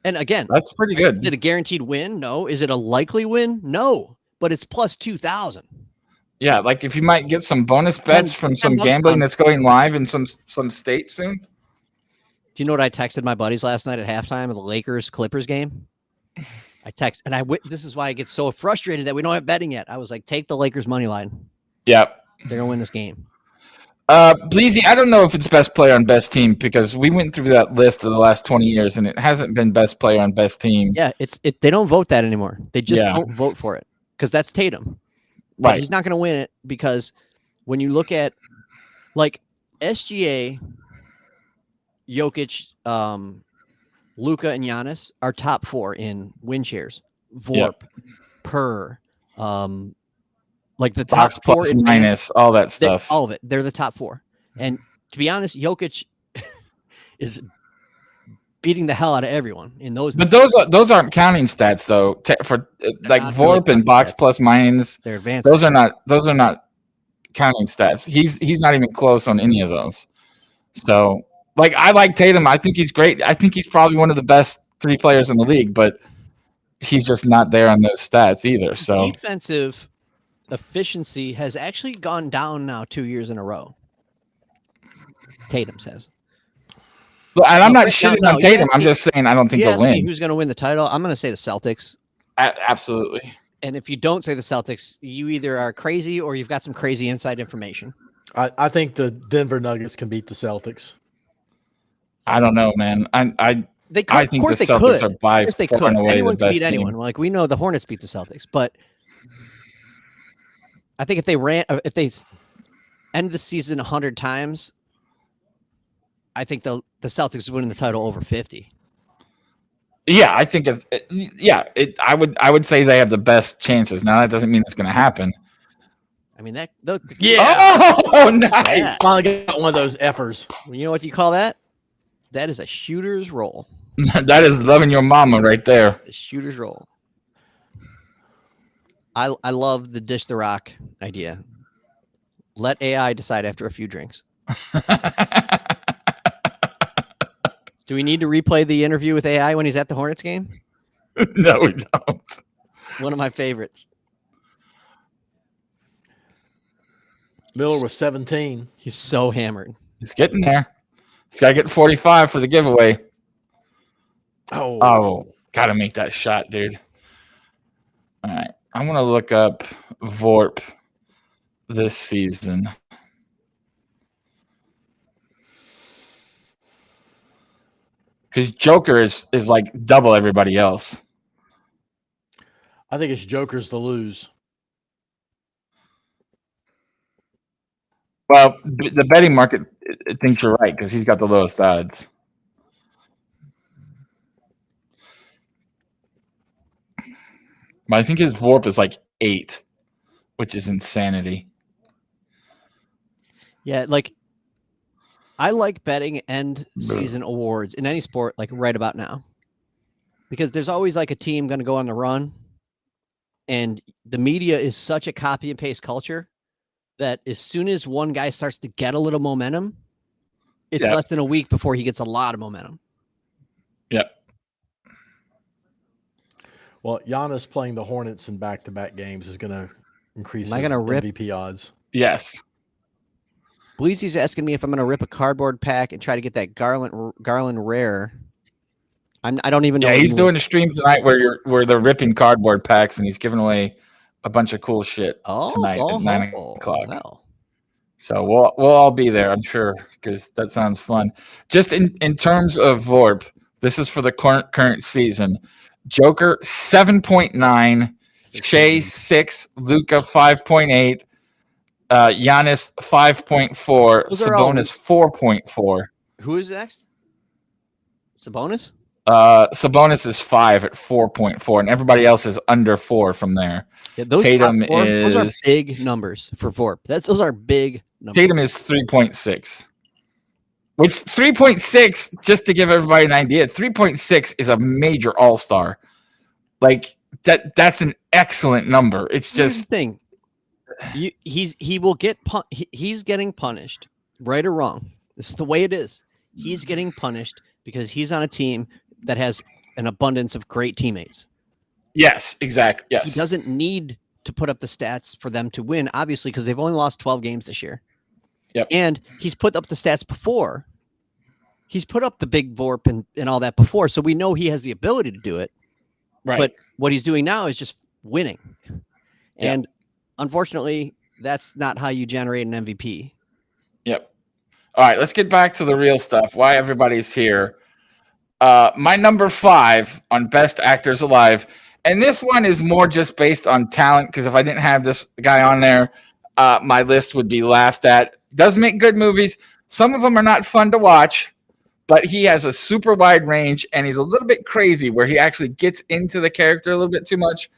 And again, that's pretty good. Is it a guaranteed win? No. Is it a likely win? No. But it's plus 2,000. Yeah, like if you might get some bonus bets from some gambling that's going live in some state soon. Do you know what I texted my buddies last night at halftime of the Lakers-Clippers game? This is why I get so frustrated that we don't have betting yet. I was like, take the Lakers money line. Yep. They're going to win this game. Bleezy, I don't know if it's best player on best team because we went through that list of the last 20 years and it hasn't been best player on best team. Yeah, they don't vote that anymore. They just don't vote for it because that's Tatum. But right. He's not going to win it because when you look at like SGA, Jokic, Luka, and Giannis are top 4 in win shares. VORP, per, like the top box 4 plus minus, all that stuff. All of it. They're the top 4. And to be honest, Jokic is beating the hell out of everyone in those. But those aren't counting stats though. For like VORP and box plus minus, they're advanced. Those are not counting stats. He's not even close on any of those. So like I like Tatum. I think he's great. I think he's probably one of the best 3 players in the league, but he's just not there on those stats either. So defensive efficiency has actually gone down now 2 years in a row. Tatum says. And I'm not shitting on Tatum. I'm just saying I don't think they'll win. Who's going to win the title? I'm going to say the Celtics. Absolutely. And if you don't say the Celtics, you either are crazy or you've got some crazy inside information. I think the Denver Nuggets can beat the Celtics. I don't know, man. I think the Celtics are by far and away the best team. Anyone. Like we know the Hornets beat the Celtics, but I think if they end the season 100 times, I think the Celtics is winning the title over 50. Yeah, I think I would say they have the best chances. Now that doesn't mean it's going to happen. I mean yeah. Oh, nice. Yeah. Finally got one of those effers. You know what you call that? That is a shooter's roll. That is loving your mama right there. A shooter's roll. I love the dish the rock idea. Let AI decide after a few drinks. Do we need to replay the interview with AI when he's at the Hornets game? No, we don't. One of my favorites. Miller was 17. He's so hammered. He's getting there. He's got to get 45 for the giveaway. Oh, got to make that shot, dude. All right. I'm going to look up VORP this season. Because Joker is like double everybody else. I think it's Joker's to lose. Well, the betting market thinks you're right because he's got the lowest odds. But I think his VORP is like 8, which is insanity. Yeah, like I like betting end season awards in any sport like right about now. Because there's always like a team going to go on the run. And the media is such a copy and paste culture that as soon as one guy starts to get a little momentum, it's less than a week before he gets a lot of momentum. Yep. Well, Giannis playing the Hornets in back-to-back games is going to increase his MVP odds. Yes. Bleezy's asking me if I'm going to rip a cardboard pack and try to get that Garland rare. I don't even know. Yeah, what he's he doing means. a stream tonight where they're ripping cardboard packs and he's giving away a bunch of cool shit tonight at 9 o'clock. Hell. So we'll all be there, I'm sure, because that sounds fun. Just in terms of VORP, this is for the current season. Joker 7.9, Shea 6, Luca 5.8, Giannis 5.4, Those are all- Sabonis 4.4. Who is next? Sabonis? Sabonis is 5 at 4.4, and everybody else is under 4 from there. Yeah, those Tatum top four, those are is- big numbers for VORP. Those are big numbers. Tatum is 3.6. Which 3.6, just to give everybody an idea, 3.6 is a major all-star. Like that's an excellent number. It's Here's just the thing. He will get he's getting punished, right or wrong. This is the way it is. He's getting punished because he's on a team that has an abundance of great teammates. yes, exactly. Yes. He doesn't need to put up the stats for them to win, obviously, because they've only lost 12 games this year. Yep. And he's put up the stats before. He's put up the big VORP and all that before, so we know he has the ability to do it. Right. But what he's doing now is just winning. And unfortunately, that's not how you generate an MVP. Yep. All right, let's get back to the real stuff. Why everybody's here. My number 5 on Best Actors Alive, and this one is more just based on talent, because if I didn't have this guy on there, my list would be laughed at. Does make good movies. Some of them are not fun to watch, but he has a super wide range, and he's a little bit crazy where he actually gets into the character a little bit too much.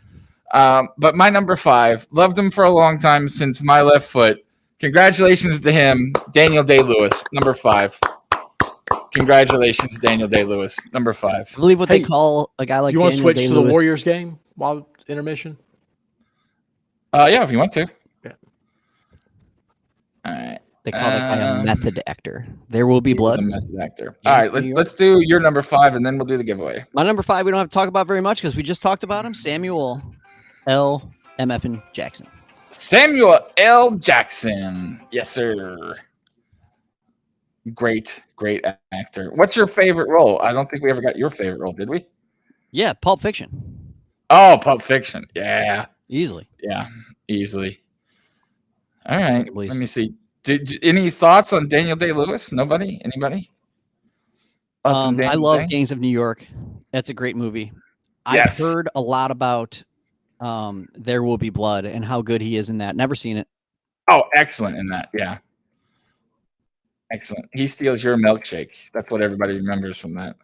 But my number 5, loved him for a long time since My Left Foot. Congratulations to him, Daniel Day-Lewis, number 5. Congratulations, Daniel Day-Lewis, number 5. I believe what Hey, they call a guy like You want to Daniel switch to the Day-Lewis. Warriors game while intermission? Yeah, if you want to. Yeah. All right. They call that guy a method actor. There will be blood. He's a method actor. Yeah, All right, New York. let's do your number 5, and then we'll do the giveaway. My number 5, we don't have to talk about very much because we just talked about him. Samuel L. MFN Jackson. Samuel L. Jackson. Yes, sir. Great actor. What's your favorite role? I don't think we ever got your favorite role, did we? Yeah, Pulp Fiction. Oh, Pulp Fiction. Yeah, Easily. easily. All right, Please. let me see. Any thoughts on Daniel Day-Lewis? Nobody? Anybody? Thoughts on I Daniel love Day? Gangs of New York. That's a great movie. Yes. I've heard a lot about There Will Be Blood and how good he is in that. Never seen it. Oh, excellent in that. Yeah. Excellent. He steals your milkshake. That's what everybody remembers from that.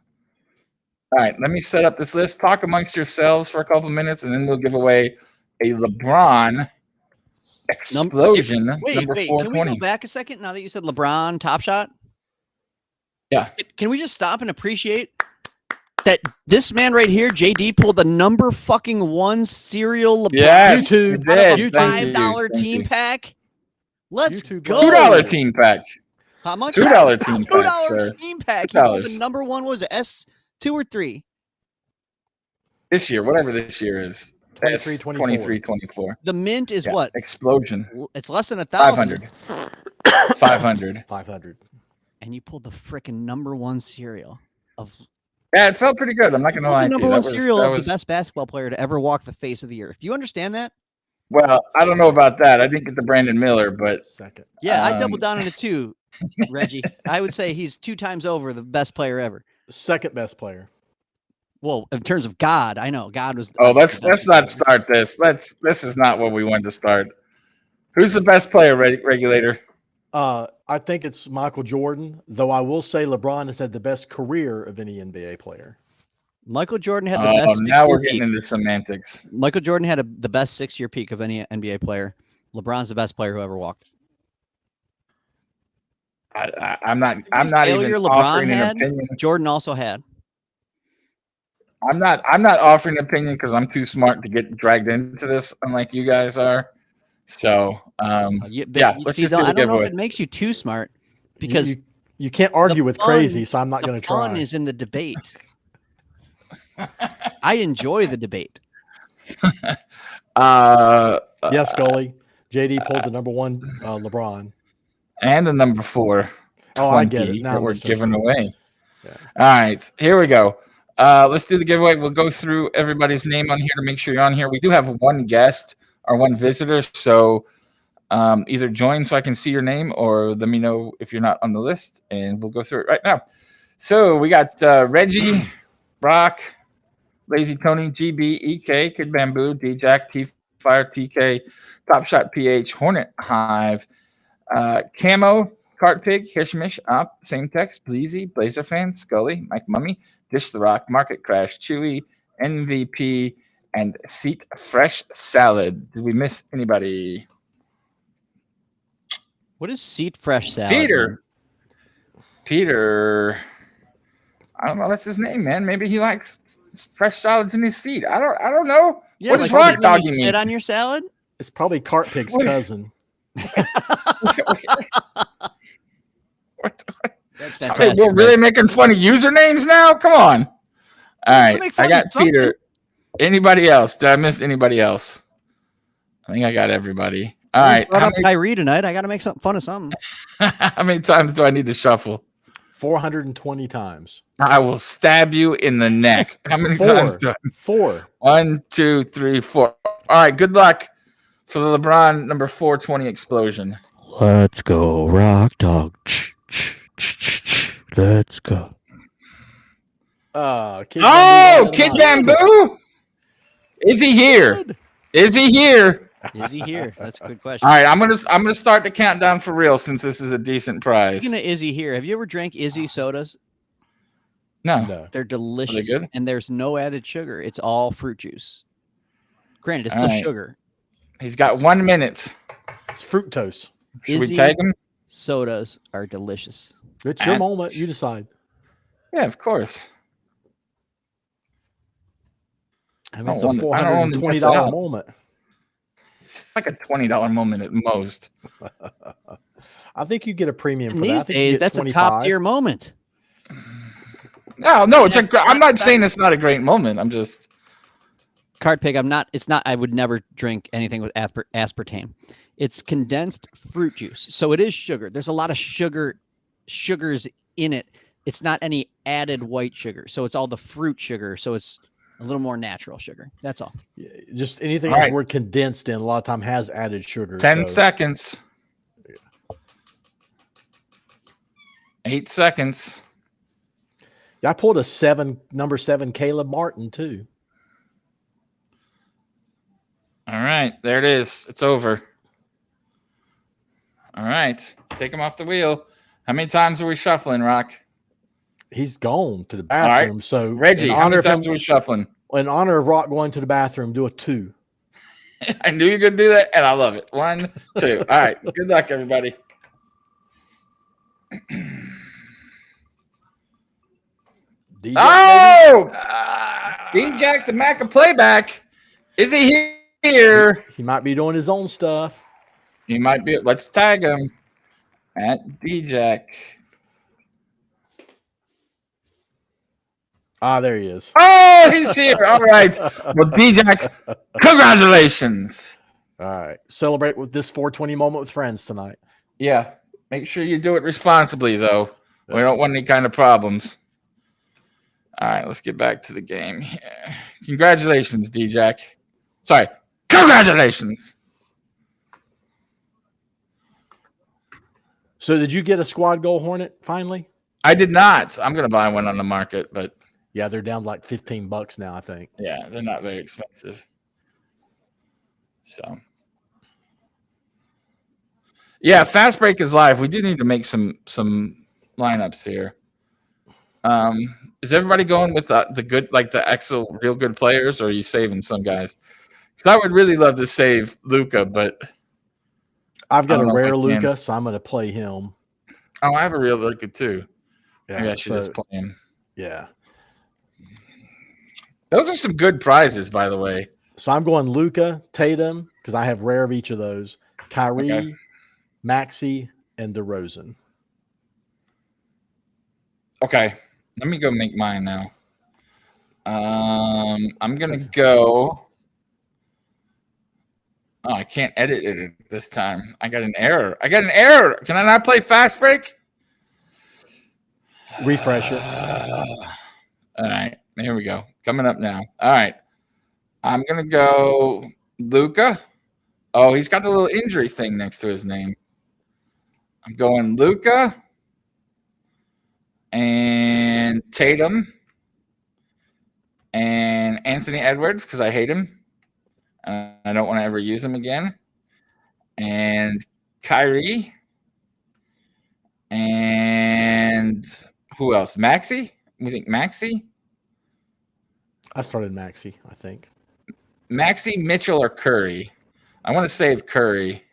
All right, let me set up this list. Talk amongst yourselves for a couple minutes, and then we'll give away a LeBron explosion Wait, number can we 420. go back a second now that you said LeBron Top Shot? Yeah. Can we just stop and appreciate that this man right here, JD, pulled the number fucking 1 serial LeBron Yes, YouTube, you out of did. a Thank you. $5 Thank team you. pack? Let's YouTube go. $2 team pack. How much? $2 team pack, $2 sir. team pack. He pulled the $2. number 1 was it S2 or 3? This year, whatever this year is. 23, 24. 23, 24. The mint is Yeah, what? Explosion. It's less than 1,000. 500. 500. 500. And you pulled the freaking number 1 cereal of Yeah, it felt pretty good. I'm not going to lie the to number you. 1 That cereal of was, the best basketball player to ever walk the face of the earth. Do you understand that? well, I don't know about that. I didn't get the Brandon Miller, but Second. Yeah, I Um, doubled down on it too, Reggie. I would say he's 2 times over the best player ever. Second best player. Well, in terms of God, I know God was. oh, the let's best not player. start this. This is not what we wanted to start. Who's the best player, regulator? I think it's Michael Jordan, though I will say LeBron has had the best career of any NBA player. Michael Jordan had the Oh, best. now 6-year we're getting peak. into semantics. Michael Jordan had the best 6-year peak of any NBA player. LeBron's the best player who ever walked. I'm not failure even LeBron offering an had? opinion. Jordan also had. I'm not offering an opinion because I'm too smart to get dragged into this, unlike you guys are. So But yeah, you let's see, just do though, the I don't know if giveaway. it makes you too smart because you can't argue with fun- crazy, so I'm not the going to fun try. is in the debate. I enjoy the debate. Yes, Scully. JD pulled the number 1 LeBron. And the number 4. Oh, I get it. 20 Now that I'm we're listening giving to it. away. Yeah. All right, here we go. Let's do the giveaway. We'll go through everybody's name on here to make sure you're on here. We do have one guest or one visitor, so either join so I can see your name or let me know if you're not on the list, and we'll go through it right now. So we got Reggie, Brock, Lazy Tony, GB, EK, Kid Bamboo, D-Jack, T-Fire, TK, Top Shot PH, Hornet, Hive, Camo, Cart Pig, Hishmish, Up, Same Text, Bleezy, Blazer Fan, Scully, Mike Mummy, Dish the Rock, Market Crash, Chewy, MVP, and Seat Fresh Salad. Did we miss anybody? What is Seat Fresh Salad? Peter. I don't know. That's his name, man. Maybe he likes fresh salads in his seat. I don't know. Yeah, what like is Rock Dogging sit on your salad? It's probably Cart Pig's cousin. That's fantastic. We're really making fun of usernames now? Come on. All right. I got Peter. Anybody else? Did I miss anybody else? I think I got everybody. All right. How many Kyrie tonight? I got to make something fun of something. How many times do I need to shuffle? 420 times. I will stab you in the neck. How many times do I? 4. 1, 2, 3, 4. All right. Good luck for the LeBron number 420 explosion. Let's go, Rock Dog. Let's go. Kid Bamboo? Is he here? Is he here? Is he here? That's a good question. All right, I'm gonna start the countdown for real since this is a decent prize. Speaking of Izzy here, have you ever drank Izzy sodas? No. They're delicious, Are they good? and there's no added sugar. It's all fruit juice. Granted, it's still sugar. He's got 1 minute. It's fructose. Should we tag him? Sodas are delicious. It's your moment. You decide. Yeah, of course. I mean, it's a $420 moment. It's like a $20 moment at most. I think you get a premium for these that. days, that's a top tier moment. No, it's I'm not saying it's not a great moment. I'm just Card Pig. It's not. I would never drink anything with aspartame. It's condensed fruit juice, so it is sugar. There's a lot of sugars in it. It's not any added white sugar, so it's all the fruit sugar. So it's a little more natural sugar. That's all. Yeah, just anything that's word condensed in a lot of time has added sugar. 10 seconds. 8 seconds. Yeah, I pulled a number 7 Caleb Martin too. All right, there it is. It's over. All right, take him off the wheel. How many times are we shuffling, Rock? He's gone to the bathroom. Right. So Reggie, how many times are we shuffling? In honor of Rock going to the bathroom, do a 2. I knew you were going to do that, and I love it. 1, 2. All right, good luck, everybody. D-Jack the Mac of playback. Is he here? He might be doing his own stuff. He might be. Let's tag him at D-Jack. There he is. Oh, he's here. All right. Well, D-Jack, congratulations. All right. Celebrate with this 420 moment with friends tonight. Yeah. Make sure you do it responsibly, though. We don't want any kind of problems. All right. Let's get back to the game. Yeah. Congratulations, D-Jack. Sorry. Congratulations. So did you get a squad goal Hornet finally? I did not. I'm going to buy one on the market, but yeah, they're down like $15 now, I think. Yeah, they're not very expensive. So, yeah, Fast Break is live. We do need to make some lineups here. Is everybody going with the good, like the actual real good players, or are you saving some guys? Because I would really love to save Luka, but I've got a rare Luka, so I'm going to play him. Oh, I have a real Luka too. Yeah, maybe I should just play him. Yeah. Those are some good prizes, by the way. So I'm going Luka, Tatum, because I have rare of each of those. Kyrie, Maxey, and DeRozan. Okay. Let me go make mine now. I'm going to go. Oh, I can't edit it this time. I got an error. Can I not play Fast Break? Refresh it. All right. Here we go. Coming up now. All right. I'm going to go Luca. Oh, he's got the little injury thing next to his name. I'm going Luca and Tatum and Anthony Edwards because I hate him. I don't want to ever use him again. And Kyrie. And who else? Maxey? We think Maxey? I started Maxey, I think. Maxey, Mitchell, or Curry? I want to save Curry.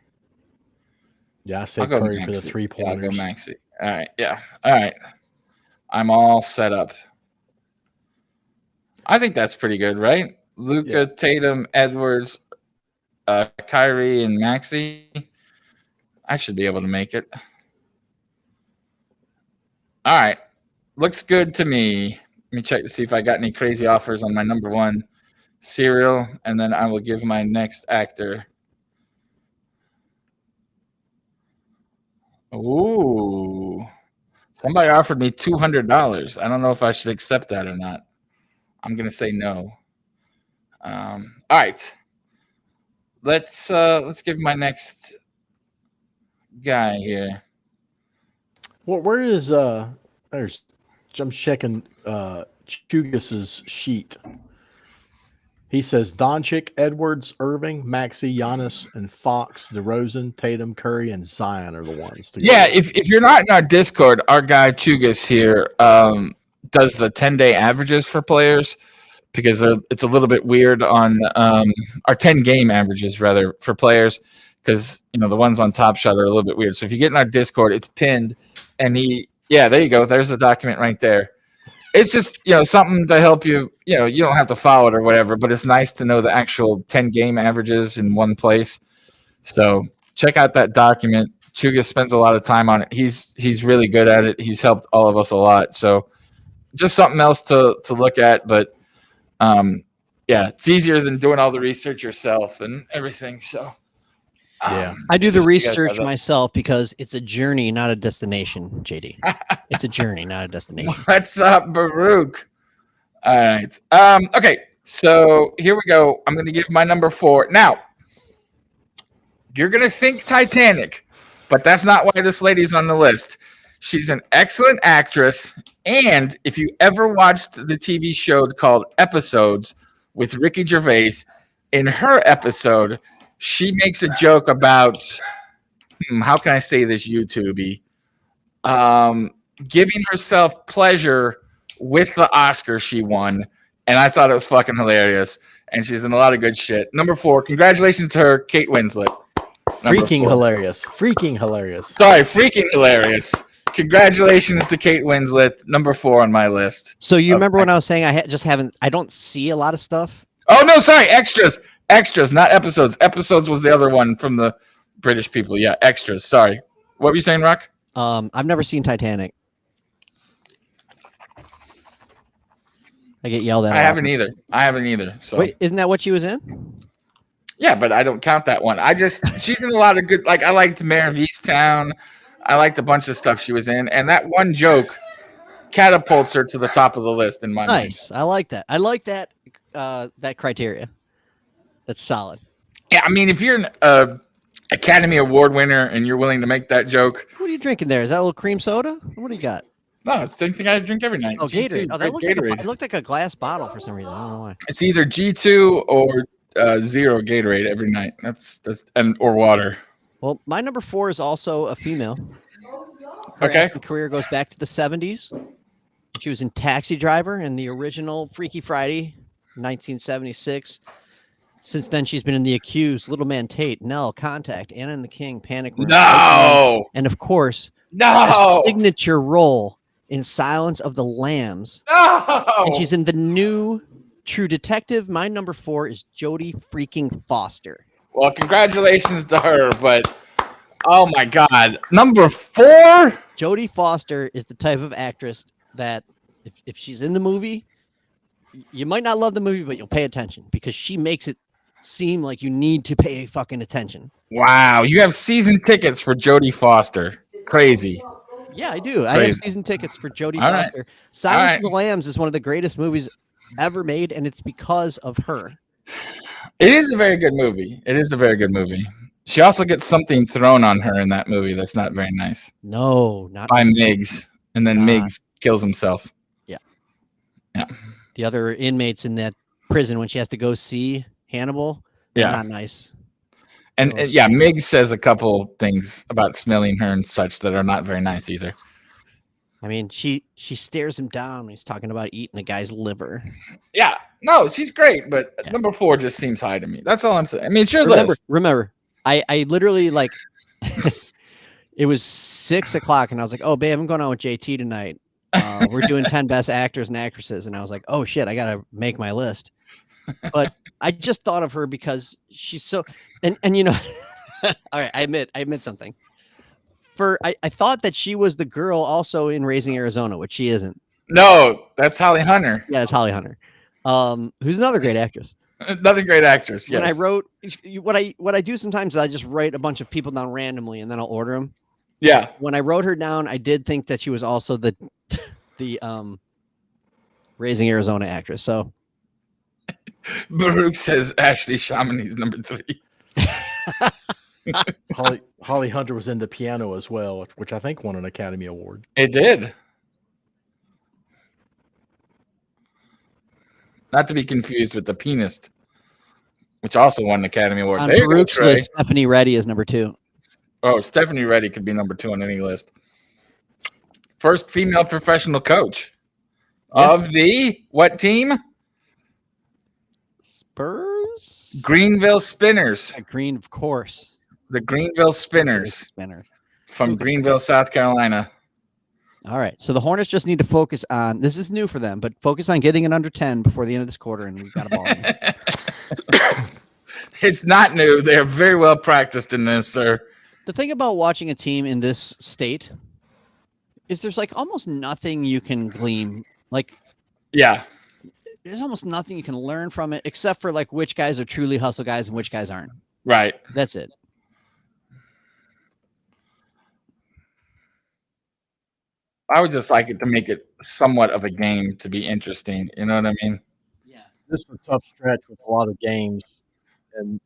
Yeah, I saved Curry for the 3-pointers. Yeah, I'll go Maxey. All right. Yeah. All right. I'm all set up. I think that's pretty good, right? Luka, Tatum, Edwards, Kyrie, and Maxey. I should be able to make it. All right. Looks good to me. Let me check to see if I got any crazy offers on my number one cereal, and then I will give my next actor. Ooh. Somebody offered me $200. I don't know if I should accept that or not. I'm going to say no. All right. Let's give my next guy here. Well, where is there's I'm checking Chugas's sheet. He says Doncic, Edwards, Irving, Maxey, Giannis, and Fox, DeRozan, Tatum, Curry, and Zion are the ones. Yeah, if you're not in our Discord, our guy Chugas here does the 10-day averages for players because it's a little bit weird on our 10-game averages rather for players because the ones on Top Shot are a little bit weird. So if you get in our Discord, it's pinned, and there you go. There's the document right there. It's just, something to help you. You don't have to follow it or whatever, but it's nice to know the actual 10-game averages in one place. So check out that document. Chuga spends a lot of time on it. He's really good at it. He's helped all of us a lot. So just something else to look at. But, it's easier than doing all the research yourself and everything. So, I do the research myself because it's a journey, not a destination, JD. It's a journey, not a destination. What's up, Baruch? All right. Okay, so here we go. I'm going to give my number 4. Now, you're going to think Titanic, but that's not why this lady's on the list. She's an excellent actress, and if you ever watched the TV show called Episodes with Ricky Gervais, in her episode, she makes a joke about, how can I say this, YouTubey? Giving herself pleasure with the Oscar she won, and I thought it was fucking hilarious. And she's in a lot of good shit. Number 4, congratulations to her, Kate Winslet. Freaking hilarious. Freaking hilarious. Sorry, freaking hilarious. Congratulations to Kate Winslet, number 4 on my list. So you remember when I was saying I don't see a lot of stuff? Oh, no, sorry, extras. Extras, not episodes. Episodes was the other one from the British people. Yeah, extras. Sorry. What were you saying, Rock? I've never seen Titanic. I get yelled at. I haven't either. So wait, isn't that what she was in? Yeah, but I don't count that one. She's in a lot of good. Like I liked Mayor of Easttown. I liked a bunch of stuff she was in, and that one joke catapults her to the top of the list in my mind. Nice. I like that. I like that. That criteria. That's solid. Yeah, I mean, if you're an Academy Award winner and you're willing to make that joke. What are you drinking there? Is that a little cream soda? What do you got? No, it's the same thing I drink every night. Oh, Gatorade. Oh, that looked Gatorade. It looked like a glass bottle for some reason. I don't know why. It's either G2 or zero Gatorade every night. Or water. Well, my number 4 is also a female. Her acting career goes back to the 70s. She was in Taxi Driver in the original Freaky Friday, 1976. Since then, she's been in The Accused, Little Man Tate, Nell, Contact, Anna and the King, Panic Room. No! And of course, her signature role in Silence of the Lambs. No! And she's in the new True Detective. My number 4 is Jodie freaking Foster. Well, congratulations to her, but oh my God. Number 4? Jodie Foster is the type of actress that if she's in the movie, you might not love the movie, but you'll pay attention because she makes it seem like you need to pay fucking attention. Wow. You have season tickets for Jodie Foster. Crazy. Yeah, I do. Crazy. I have season tickets for Jodie Foster. Silence of the Lambs is one of the greatest movies ever made, and it's because of her. It is a very good movie. It is a very good movie. She also gets something thrown on her in that movie that's not very nice. No, not by Miggs, and then Miggs kills himself. Yeah. Yeah. The other inmates in that prison when she has to go see Hannibal, they're not nice. And yeah, Miggs says a couple things about smelling her and such that are not very nice either. I mean, she stares him down when he's talking about eating a guy's liver. Yeah. No, she's great, but number 4 just seems high to me. That's all I'm saying. I mean, it's your list. Remember, I literally like it was 6 o'clock and I was like, oh babe, I'm going out with JT tonight. We're doing 10 best actors and actresses. And I was like, oh shit, I gotta make my list. But I just thought of her because she's so and you know all right, I admit something. I thought that she was the girl also in Raising Arizona, which she isn't. No, that's Holly Hunter. Yeah, it's Holly Hunter. Who's another great actress. Another great actress. Yes. When I wrote what I do sometimes is I just write a bunch of people down randomly and then I'll order them. Yeah. When I wrote her down, I did think that she was also the Raising Arizona actress. So Baruch says Ashley Chamonix number 3. Holly Hunter was in The Piano as well, which I think won an Academy Award. It did. Not to be confused with The Pianist, which also won an Academy Award. On there you go, Baruch's Trey. list, Stephanie Reddy is number 2. Oh, Stephanie Reddy could be number 2 on any list. First female professional coach of the what team? Spurs? Greenville Spinners. Green, of course. The Greenville Spinners from Greenville, South Carolina. All right. So the Hornets just need to focus on, this is new for them, but focus on getting it under 10 before the end of this quarter, and we've got a ball game. It's not new. They're very well practiced in this, sir. The thing about watching a team in this state is there's like almost nothing you can glean. Like, yeah, there's almost nothing you can learn from it except for like which guys are truly hustle guys and which guys aren't. Right. That's it. I would just like it to make it somewhat of a game to be interesting. You know what I mean? Yeah. This is a tough stretch with a lot of games and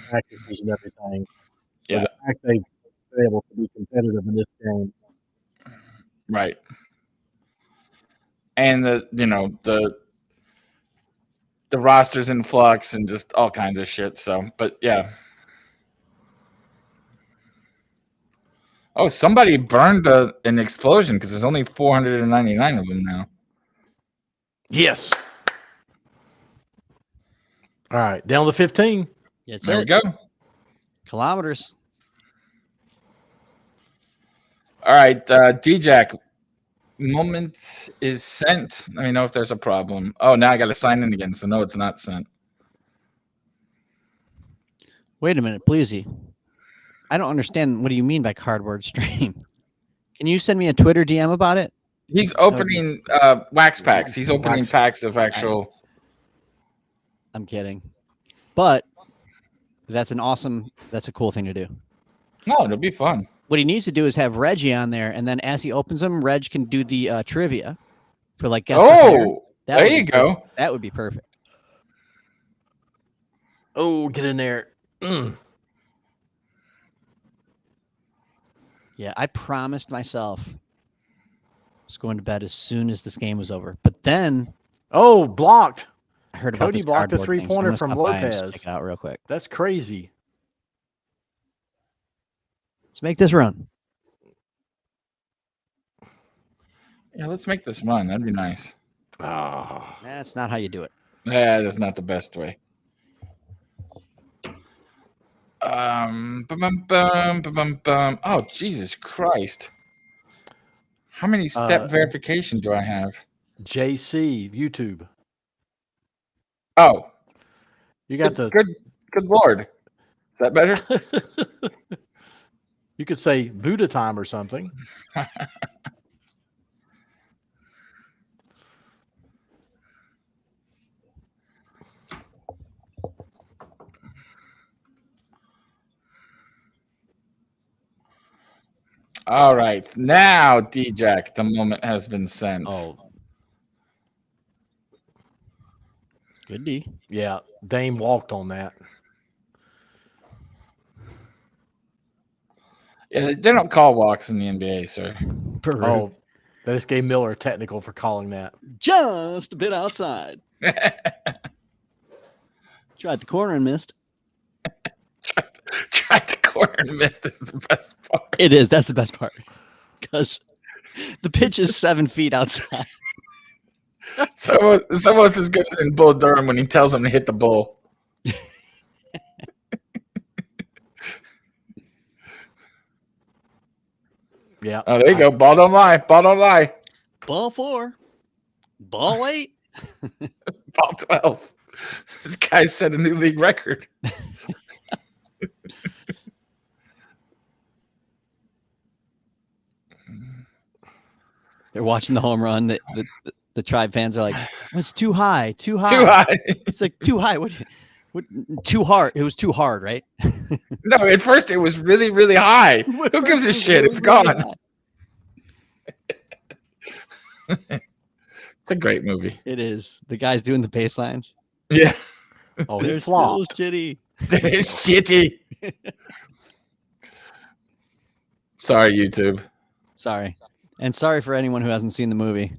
practices and everything. So the fact they've been able to be competitive in this game. Right. And the roster's in flux and just all kinds of shit. So, but yeah. Oh, somebody burned an explosion because there's only 499 of them now. Yes. All right, down to 15. There we go. Kilometers. All right, D-Jack. Moment is sent. Let me know if there's a problem. Oh, now I got to sign in again. So no, it's not sent. Wait a minute, Bleezy. I don't understand. What do you mean by cardboard stream? Can you send me a Twitter DM about it? He's opening wax packs. He's opening packs of actual. I'm kidding. But that's a cool thing to do. No, it'll be fun. What he needs to do is have Reggie on there, and then as he opens them, Reg can do the trivia for like guest. Oh, there you go. That would be perfect. Oh, get in there. Yeah, I promised myself I was going to bed as soon as this game was over. But then, blocked. I heard about Cody this blocked a cardboard thing, three-pointer so I'm from gonna stop by and just Lopez. check it out real quick. That's crazy. Let's make this run. Yeah, let's make this run. That'd be nice. That's not how you do it. Yeah, that's not the best way. Oh, Jesus Christ. How many step verification do I have? JC, YouTube. Oh. You got good Lord. Is that better? You could say Buddha time or something. All right. Now, D-Jack, the moment has been sent. Oh. Good D. Yeah, Dame walked on that. Yeah, they don't call walks in the NBA, sir. Peru. Oh, they just gave Miller a technical for calling that. Just a bit outside. Tried the corner and missed. Tried the corner and missed is the best part. It is. That's the best part. Because the pitch is 7 feet outside. It's almost as good as in Bull Durham when he tells him to hit the bull. Yeah. Oh, there you go. Ball don't lie. Ball don't lie. Ball 4. Ball 8. Ball 12. This guy set a new league record. They're watching the home run. The Tribe fans are like, it's too high. Too high. Too high. It's like too high. What too hard. It was too hard, right? No, at first it was really, really high. Who gives a shit? It's gone. It's a great movie. It is. The guy's doing the baselines. Yeah. Oh, They're he still flopped. shitty. They're shitty. Sorry, YouTube. Sorry. And sorry for anyone who hasn't seen the movie.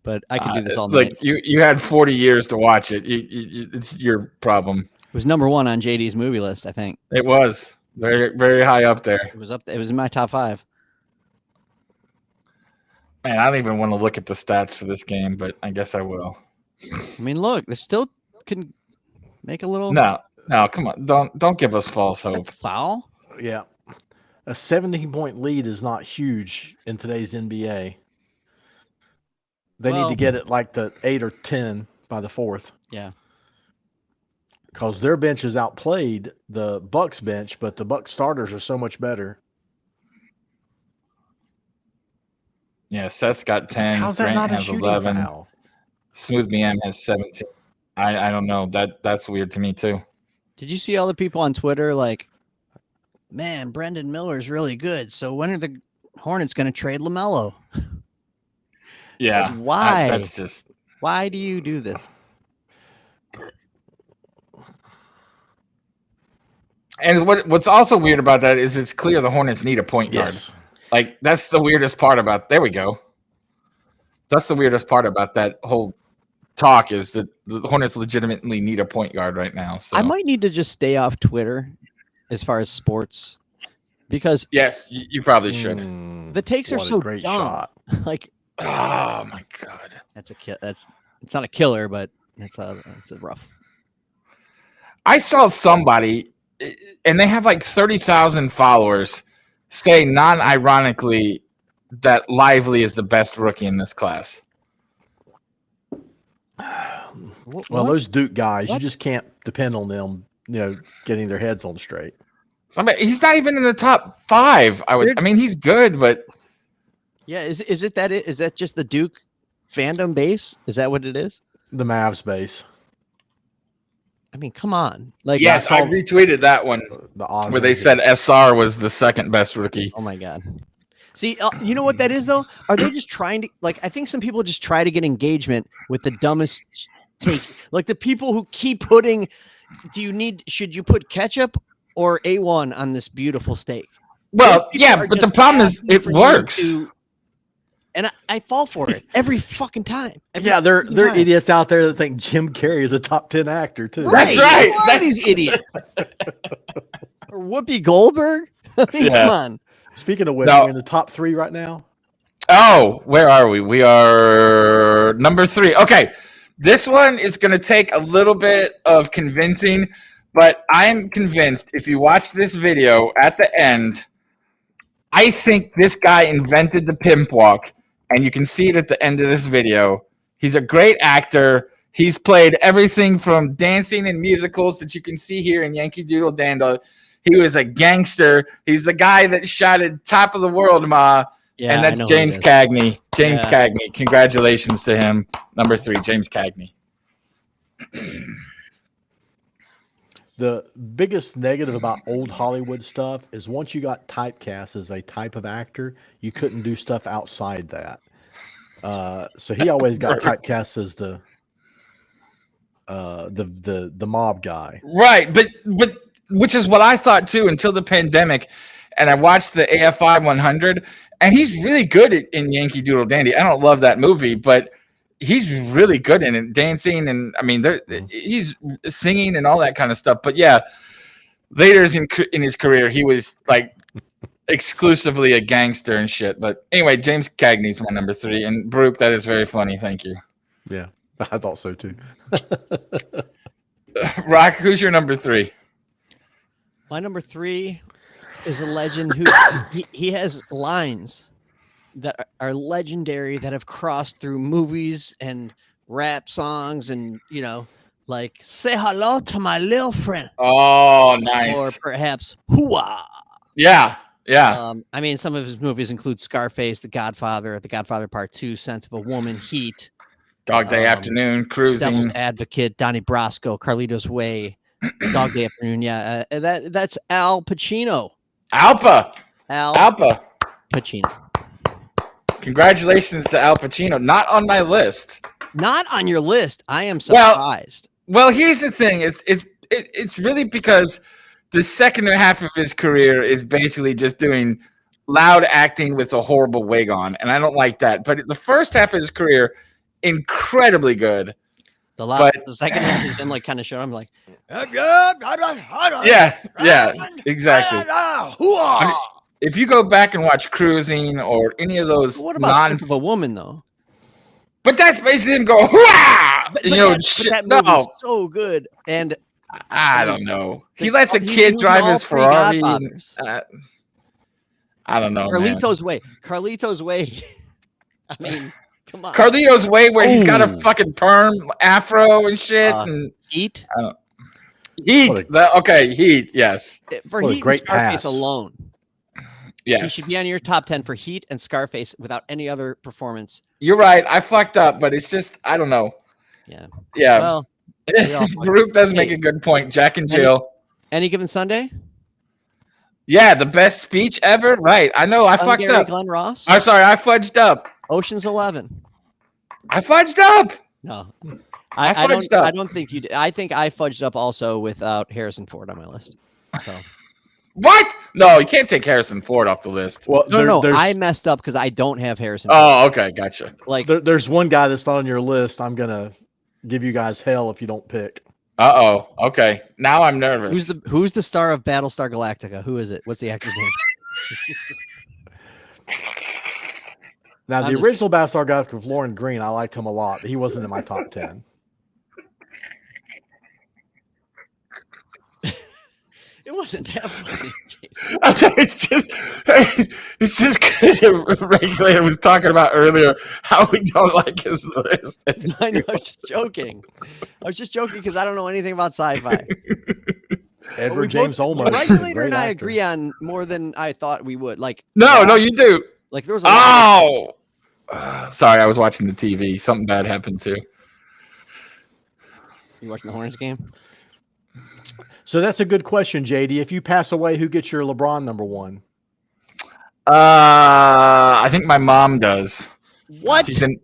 But I could do this all Look, night. you had 40 years to watch it. It's your problem. It was number 1 on JD's movie list, I think. It was very, very high up there. It was up. It was in my top 5. Man, I don't even want to look at the stats for this game, but I guess I will. I mean, look, they still can make a little No, come on. Don't give us false hope. foul. Yeah. A 17-point lead is not huge in today's NBA. They need to get it like the 8 or 10 by the 4th. Yeah. Because their bench is outplayed the Bucks bench, but the Bucks starters are so much better. Yeah, Seth's got 10. How's that Grant not a has shooting 11. foul? Smooth BM has 17. I don't know. That's weird to me too. Did you see all the people on Twitter like, man, Brendan Miller's really good. So when are the Hornets going to trade LaMelo? Yeah. Like, why? That's just. Why do you do this? And what's also weird about that is it's clear the Hornets need a point guard. Yes. Like, that's the weirdest part about. There we go. That's the weirdest part about that whole talk is that the Hornets legitimately need a point guard right now. So I might need to just stay off Twitter as far as sports because yes, you probably should. the takes are What a so great dumb. shot. Like, Oh my god. it's not a killer, but it's a rough. I saw somebody, and they have like 30,000 followers, say non-ironically that Lively is the best rookie in this class. Well, those Duke guys, you just can't depend on them, getting their heads on straight. He's not even in the top 5. I mean, he's good, but Yeah, is it that is that just the Duke fandom base? Is that what it is? The Mavs base. I mean, come on. Like, yes, I retweeted that one The odds where they said SR was the second best rookie. oh my god. See, you know what that is though? Are they just trying to I think some people just try to get engagement with the dumbest take. Like the people who keep putting, should you put ketchup or A1 on this beautiful steak? Well, yeah, but the problem is it works. And I fall for it every fucking time. There are idiots out there that think Jim Carrey is a top 10 actor too. That's right. Who are these idiots? Or Whoopi Goldberg? I mean, come on. Speaking of which, No. we're in the top 3 right now. Oh, where are we? We are number 3. Okay, this one is going to take a little bit of convincing, but I'm convinced if you watch this video at the end, I think this guy invented the pimp walk, and you can see it at the end of this video. He's a great actor. He's played everything from dancing in musicals that you can see here in Yankee Doodle Dandy. He was a gangster. He's the guy that shouted "Top of the World, Ma." Yeah, and that's I know who James it is. Cagney. James Yeah. Cagney. Congratulations to him. Number 3, James Cagney. The biggest negative about old Hollywood stuff is once you got typecast as a type of actor, you couldn't do stuff outside that. So he always got typecast as the the mob guy. Right, but which is what I thought too until the pandemic, and I watched the AFI 100, and he's really good in Yankee Doodle Dandy. I don't love that movie, but he's really good in it, dancing, and I mean, he's singing and all that kind of stuff. But yeah, later in his career, he was like exclusively a gangster and shit. But anyway, James Cagney's my number 3, and Baruch, that is very funny. Thank you. Yeah, I thought so too. Rock, who's your number 3? My number 3 is a legend who he has lines that are legendary that have crossed through movies and rap songs, and like "Say hello to my little friend." Oh, nice. Or perhaps "Hooah." Yeah. I mean, some of his movies include Scarface, The Godfather Part 2, Sense of a Woman, Heat, Dog Day Afternoon, Cruising, Devil's Advocate, Donnie Brasco, Carlito's Way, Dog Day Afternoon. Yeah, that's Al Pacino. Alpa Pacino. Congratulations to Al Pacino. Not on my list. Not on your list. I am surprised. Well, here's the thing. It's really because the second half of his career is basically just doing loud acting with a horrible wig on, and I don't like that. But the first half of his career, incredibly good. The second half is him like kind of showing. I'm like, yeah, exactly. I mean, if you go back and watch Cruising or any of those, what about Sense of a Woman though? But that's basically him going, hurrah! But that movie is so good, and I don't know. He lets a kid drive his Ferrari. I don't know. Carlito's Way. I mean, come on. Carlito's Way, where he's got a fucking perm afro and shit. And Heat. Heat. Heat. Yes. For Heat and Scarface alone. Yes. He should be on your top 10 for Heat and Scarface without any other performance. You're right. I fucked up, but it's just I don't know. Yeah. Well, Baruch does make a good point. Jack and Jill. Any Given Sunday? Yeah, the best speech ever. Right. I know. I fucked up. Glenn Ross. I'm sorry. I fudged up. Ocean's 11. I fudged up. No. I don't think you did. I think I fudged up also without Harrison Ford on my list. So. What? No, you can't take Harrison Ford off the list. Well, no, I messed up because I don't have Harrison Ford. Oh, okay, gotcha. Like, there's one guy that's not on your list. I'm gonna give you guys hell if you don't pick. Okay. Now I'm nervous. Who's the star of Battlestar Galactica? Who is it? What's the actor's name? Now, the original Battlestar Galactica with Lauren Green, I liked him a lot, but he wasn't in my top 10. It wasn't that funny. It's just because Regulator was talking about earlier how we don't like his list. I know, I was just joking. Because I don't know anything about sci-fi. Edward James Olmos. Regulator and I agree on more than I thought we would. Like, no, you do. Like there was sorry, I was watching the TV. Something bad happened too. You watching the Hornets game? So that's a good question, JD. If you pass away, who gets your LeBron number 1? I think my mom does. What? She's in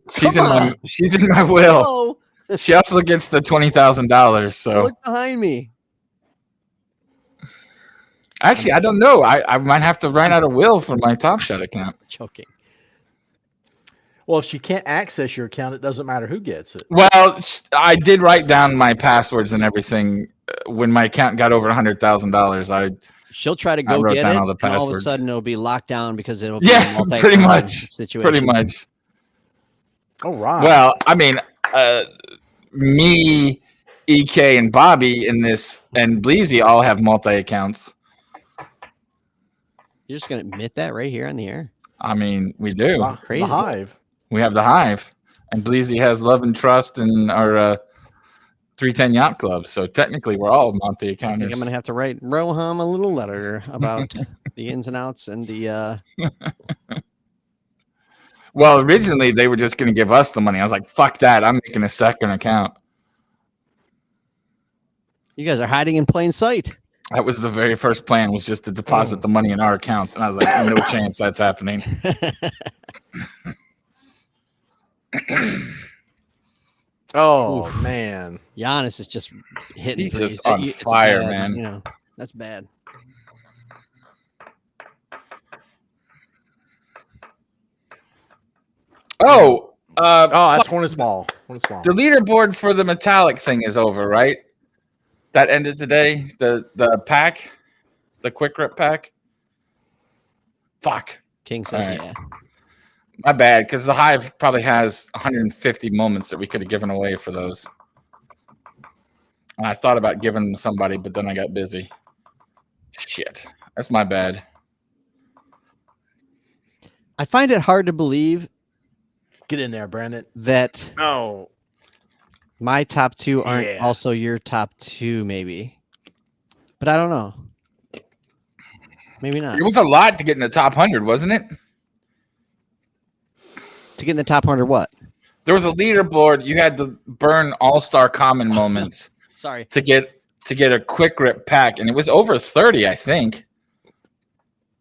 my will. No. She also gets the $20,000. So look behind me. Actually, I don't know. I might have to write out a will for my Top Shot account. Joking. Well, if she can't access your account, it doesn't matter who gets it. Well, I did write down my passwords and everything when my account got over $100,000. She'll try to go get it, and all of a sudden it'll be locked down because it'll be a pretty much situation. Pretty much. All right. Well, I mean, me, EK, and Bobby in this, and Bleezy all have multi-accounts. You're just gonna admit that right here on the air? I mean, we do. Crazy. The Hive. We have the Hive, and Bleezy has Love and Trust and our 310 Yacht Club. So technically, we're all multi-accounters. I think I'm gonna have to write Roham a little letter about the ins and outs and the. Well, originally they were just gonna give us the money. I was like, "Fuck that! I'm making a second account." You guys are hiding in plain sight. That was the very first plan, was just to deposit the money in our accounts, and I was like, "No chance that's happening." Oh Oof. man. Giannis is just hitting. He's threes. just on It's fire, bad, man. You know, that's bad. Oh, That's Hornets ball. Hornets ball. the leaderboard for the metallic thing is over, right? That ended today. The pack, the quick rip pack. Fuck. King says, All right. yeah. My bad, because the Hive probably has 150 moments that we could have given away for those. And I thought about giving them to somebody, but then I got busy. Shit. That's my bad. I find it hard to believe Get in there, Brandon. that Oh. my top two aren't Yeah. also your top two, maybe. But I don't know. Maybe not. It was a lot to get in the top 100, wasn't it? To get in the top 100, what? There was a leaderboard. You had to burn all-star common moments Sorry. to get a quick rip pack, and it was over 30, I think.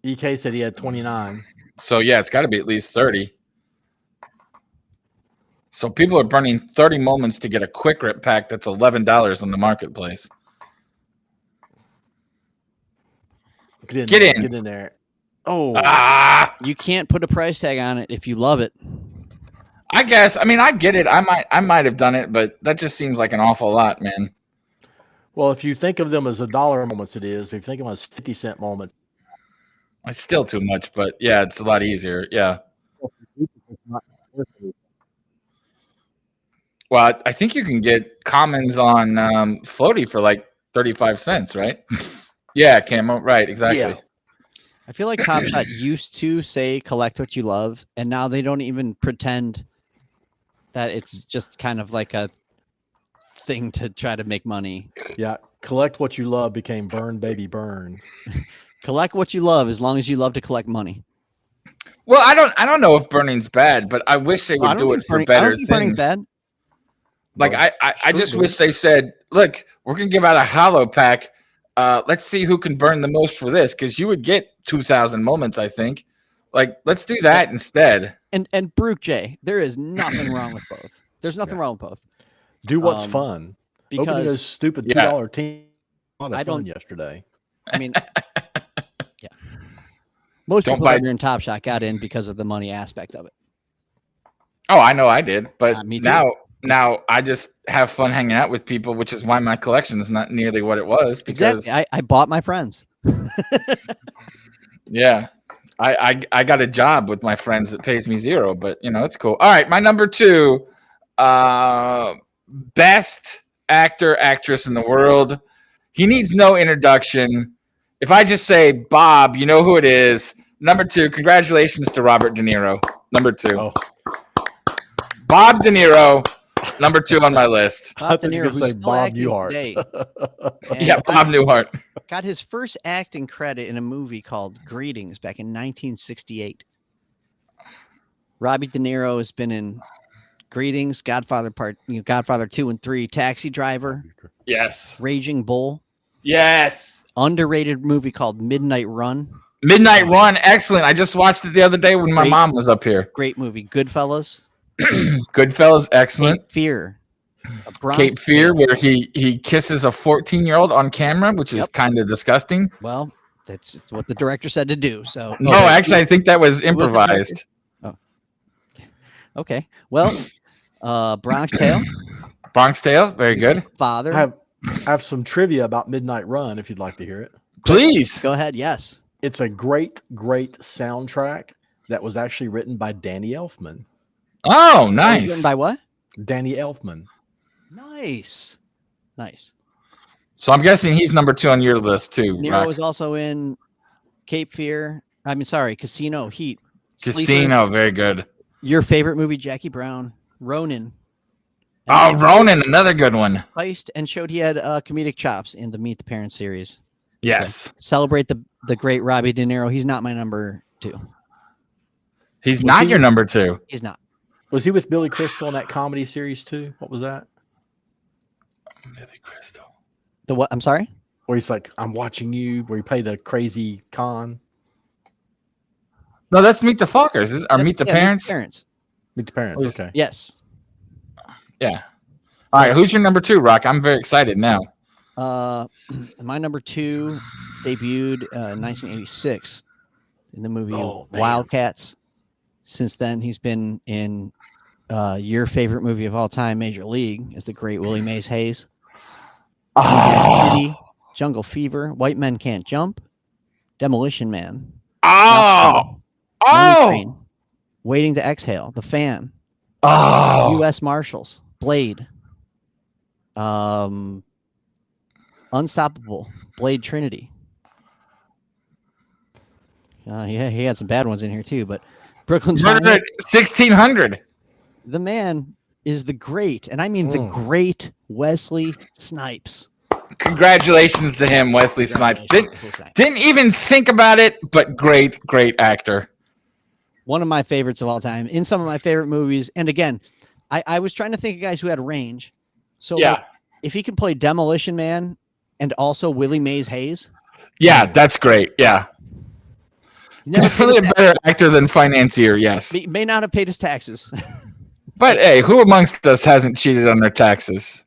EK said he had 29. So yeah, it's got to be at least 30. So people are burning 30 moments to get a quick rip pack that's $11 on the marketplace. Get there, in. Get in there. Oh. You can't put a price tag on it if you love it. I guess. I mean, I get it. I might have done it, but that just seems like an awful lot, man. Well, if you think of them as $1 moments, it is. If you think of them as 50-cent moments, It's still too much, but yeah, it's a lot easier. Yeah. it's not worth it. Well, I think you can get commons on Floaty for like 35 cents, right? Yeah, camo. Right, exactly. Yeah. I feel like Top Shot used to say collect what you love, and now they don't even pretend that it's just kind of like a thing to try to make money. Yeah. Collect what you love became burn, baby, burn. Collect what you love as long as you love to collect money. Well, I don't know if burning's bad, but I wish they would do it for I better don't think burning's things. bad. Like I just wish they said, look, we're gonna give out a hollow pack. Let's see who can burn the most for this, because you would get 2,000 moments, I think. Like, let's do that instead. And Brooke J, there is nothing wrong with both. There's nothing wrong with both. Do what's fun. Opening those Because stupid Yeah. $2 team. A lot of I fun don't- yesterday. I mean, yeah, most Don't people buy- that are in Top Shot got in because of the money aspect of it. Oh, I know I did, but Me too. now I just have fun hanging out with people, which is why my collection is not nearly what it was. Because Exactly, I bought my friends. yeah, I got a job with my friends that pays me zero, but you know it's cool. All right, my number 2, best actor actress in the world. He needs no introduction. If I just say Bob, you know who it is. Number 2, congratulations to Robert De Niro. Number 2. Oh. Bob De Niro, number 2 on my list. I Bob thought De you were Niro, gonna who's say still Bob acting Newhart. today. Yeah, And Bob Newhart. got his first acting credit in a movie called Greetings back in 1968. Robbie De Niro has been in Greetings, Godfather 2 and 3, Taxi Driver, Yes. Raging Bull, Yes. underrated movie called Midnight Run. Midnight Run, excellent. I just watched it the other day when my Great. mom was up here. Great movie. Goodfellas, Goodfellas, excellent. Cape Fear, A Bronx Cape Fear, Tale. where he kisses a 14-year-old on camera, which is Yep. kind of disgusting. Well, that's what the director said to do. So No, actually, I think that was improvised. Okay. Well, Bronx Tale, Bronx Tale, very good. Father. I have some trivia about Midnight Run if you'd like to hear it. Please. Go ahead. Yes. It's a great soundtrack that was actually written by Danny Elfman. Oh, Written nice. by what? Danny Elfman. Nice. Nice. So I'm guessing he's number 2 on your list too. Nero Rock. was also in Cape Fear. Casino, Heat. Sleeper. Casino, very good. Your favorite movie, Jackie Brown, Ronin. Oh, Ronin, another good one. Heist, and showed he had comedic chops in the Meet the Parents series. Yes. Celebrate the great Robbie De Niro. He's not my number 2. He's not your number 2. He's not. Was he with Billy Crystal in that comedy series too? What was that? Billy Crystal. The what? I'm sorry? Where he's like, I'm watching you, where he played the crazy con. No, that's Meet the Fockers. Or Meet the Yeah, Parents. Parents. Meet the Parents. Was- Okay. Yes. Yeah. All right, who's your number 2, Rock? I'm very excited now. My number 2 debuted in 1986 in the movie Oh, man. Wildcats. Since then, he's been in your favorite movie of all time, Major League, as the great Willie Mays Hayes. Oh, Jungle Fever, White Men Can't Jump, Demolition Man, oh, Money Train, Waiting to Exhale, The Fan, oh. U.S. Marshals, Blade, Unstoppable, Blade Trinity. He had some bad ones in here too, but Brooklyn's Finest, 1600. the man is the great, and I mean the great Wesley Snipes. Congratulations to him, Wesley Snipes. Didn't even think about it, but great actor. One of my favorites of all time in some of my favorite movies. And again, I was trying to think of guys who had range. So yeah, like, if he can play Demolition Man and also Willie Mays Hayes. Yeah, that's great. Yeah. Definitely a better actor than financier, yes. He may not have paid his taxes. But hey, who amongst us hasn't cheated on their taxes?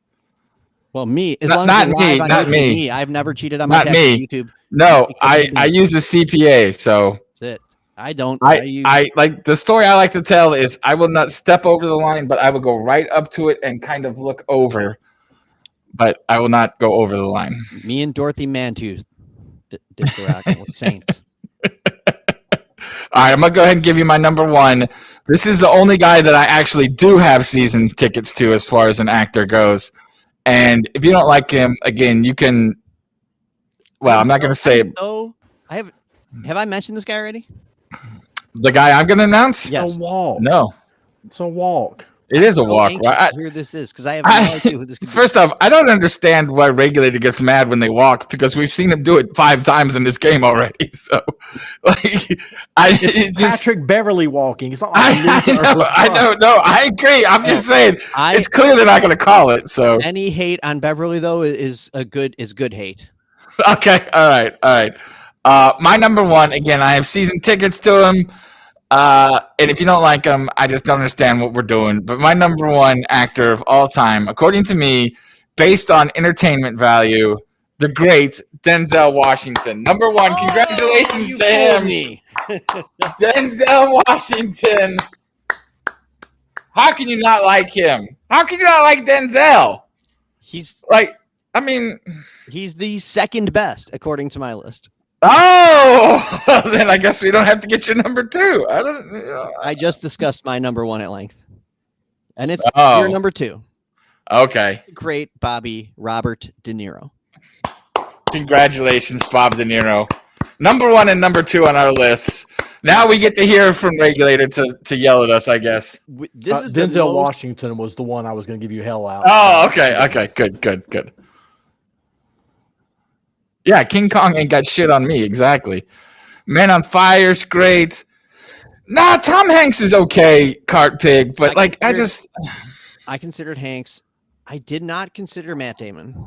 Well, me. As Not- long as not you're me, live on not YouTube, me. I've never cheated on my Not taxes me. on YouTube. No, It could I be. use a CPA, so That's it. I don't. I like the story I like to tell is I will not step over the line, but I will go right up to it and kind of look over. But I will not go over the line. Me and Dorothy Mantooth did the rock with Saints. All right, I'm gonna go ahead and give you my number 1. This is the only guy that I actually do have season tickets to as far as an actor goes. And if you don't like him, again, you can. Well, I'm not gonna say it. So have I mentioned this guy already? The guy I'm gonna announce. Yes. It's a walk. No, It's a walk. it is a So walk. anxious Right? to hear this is because I have no idea who this could be. First off, I don't understand why Regulator gets mad when they walk because we've seen him do it 5 times in this game already. So, like, It's Patrick Beverly walking. It's not like I know. No, I agree. I'm just saying I- it's clear they're not going to call it. So, Any hate on Beverly though is good hate. okay, all right. My number 1 again. I have season tickets to him. And if you don't like him, I just don't understand what we're doing. But my number 1 actor of all time, according to me, based on entertainment value, the great Denzel Washington. Number 1, congratulations to him. Me. Denzel Washington. How can you not like him? How can you not like Denzel? He's Like, I mean, the second best according to my list. oh, then I guess we don't have to get your number 2. I just discussed my number 1 at length, and it's Oh. your number 2. Okay. Great Bobby Robert De Niro. Congratulations, Bob De Niro. Number 1 and number 2 on our lists. Now we get to hear from Regulator to yell at us, I guess. This is the Denzel most- Washington was the one I was going to give you hell out. Oh, okay. Good. Yeah, King Kong ain't got shit on me, exactly. Man on Fire's great. Nah, Tom Hanks is okay, Cart Pig, but I considered Hanks. I did not consider Matt Damon.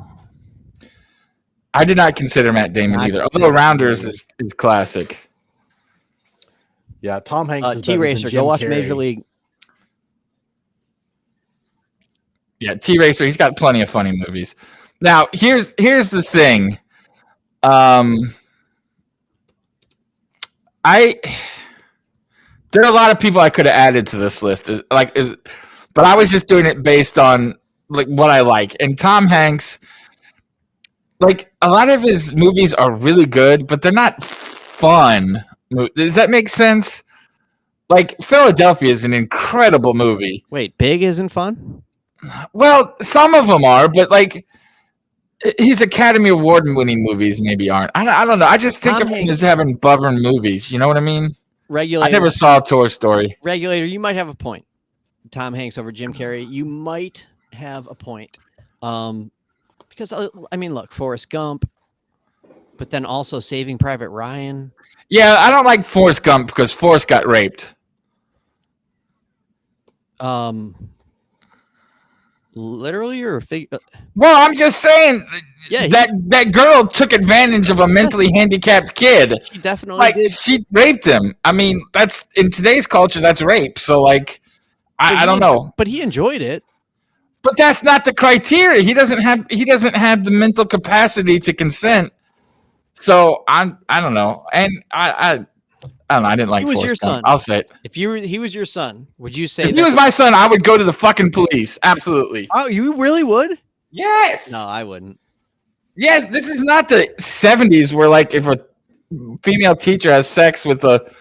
I did not consider Matt Damon Not either. consider Although Matt Rounders Damon. is classic. Yeah, Tom Hanks is better T than Racer, Jim go watch Carrey. Major League. Yeah, T-Racer, he's got plenty of funny movies. Now, here's the thing. There are a lot of people I could have added to this list, but I was just doing it based on like what I like. And Tom Hanks, like a lot of his movies are really good, but they're not fun. Does that make sense? Like Philadelphia is an incredible movie. Wait, Big isn't fun? Well, some of them are, but like his Academy Award winning movies maybe aren't. I don't know. I just think Tom of him Hanks- as having bubble movies. You know what I mean? Regulator. I never saw Toy Story. Regulator, you might have a point. Tom Hanks over Jim Carrey. You might have a point. Because I mean, look, Forrest Gump, but then also Saving Private Ryan. Yeah, I don't like Forrest Gump because Forrest got raped. Literally or Well, I'm just saying yeah, that girl took advantage of a mentally handicapped kid. he definitely Like did. she raped him. I mean, that's in today's culture, that's rape. So like, But I don't know. But he enjoyed it. But that's not the criteria. He doesn't have the mental capacity to consent. So I don't know. And I don't know. I didn't like He was Forrest your Gump. son. I'll say it. If he was your son, would you say If he was my son, I would go to the fucking police. Absolutely. Oh, you really would? Yes. No, I wouldn't. Yes. This is not the 70s where like if a female teacher has sex with a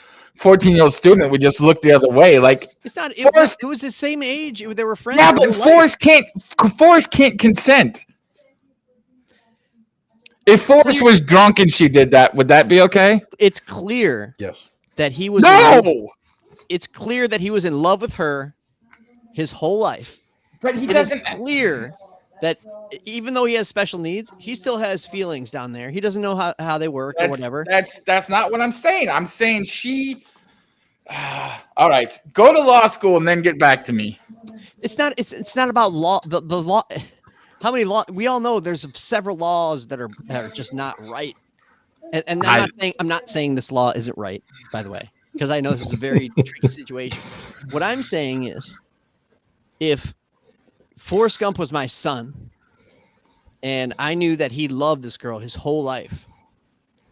14-year-old student, we just look the other way. Like It's not. It was the same age. They were friends. yeah, but Forrest can't consent. If Forrest was drunk and she did that, would that be okay? It's clear. Yes. That he was. No. It's clear that he was in love with her his whole life. But he doesn't. It's clear that even though he has special needs, he still has feelings down there. He doesn't know how they work or whatever. That's not what I'm saying. I'm saying she. All right, go to law school and then get back to me. It's not about law. The law. How many law? We all know there's several laws that are just not right. And I'm not saying this law isn't right, by the way, because I know this is a very tricky situation. What I'm saying is, if Forrest Gump was my son, and I knew that he loved this girl his whole life,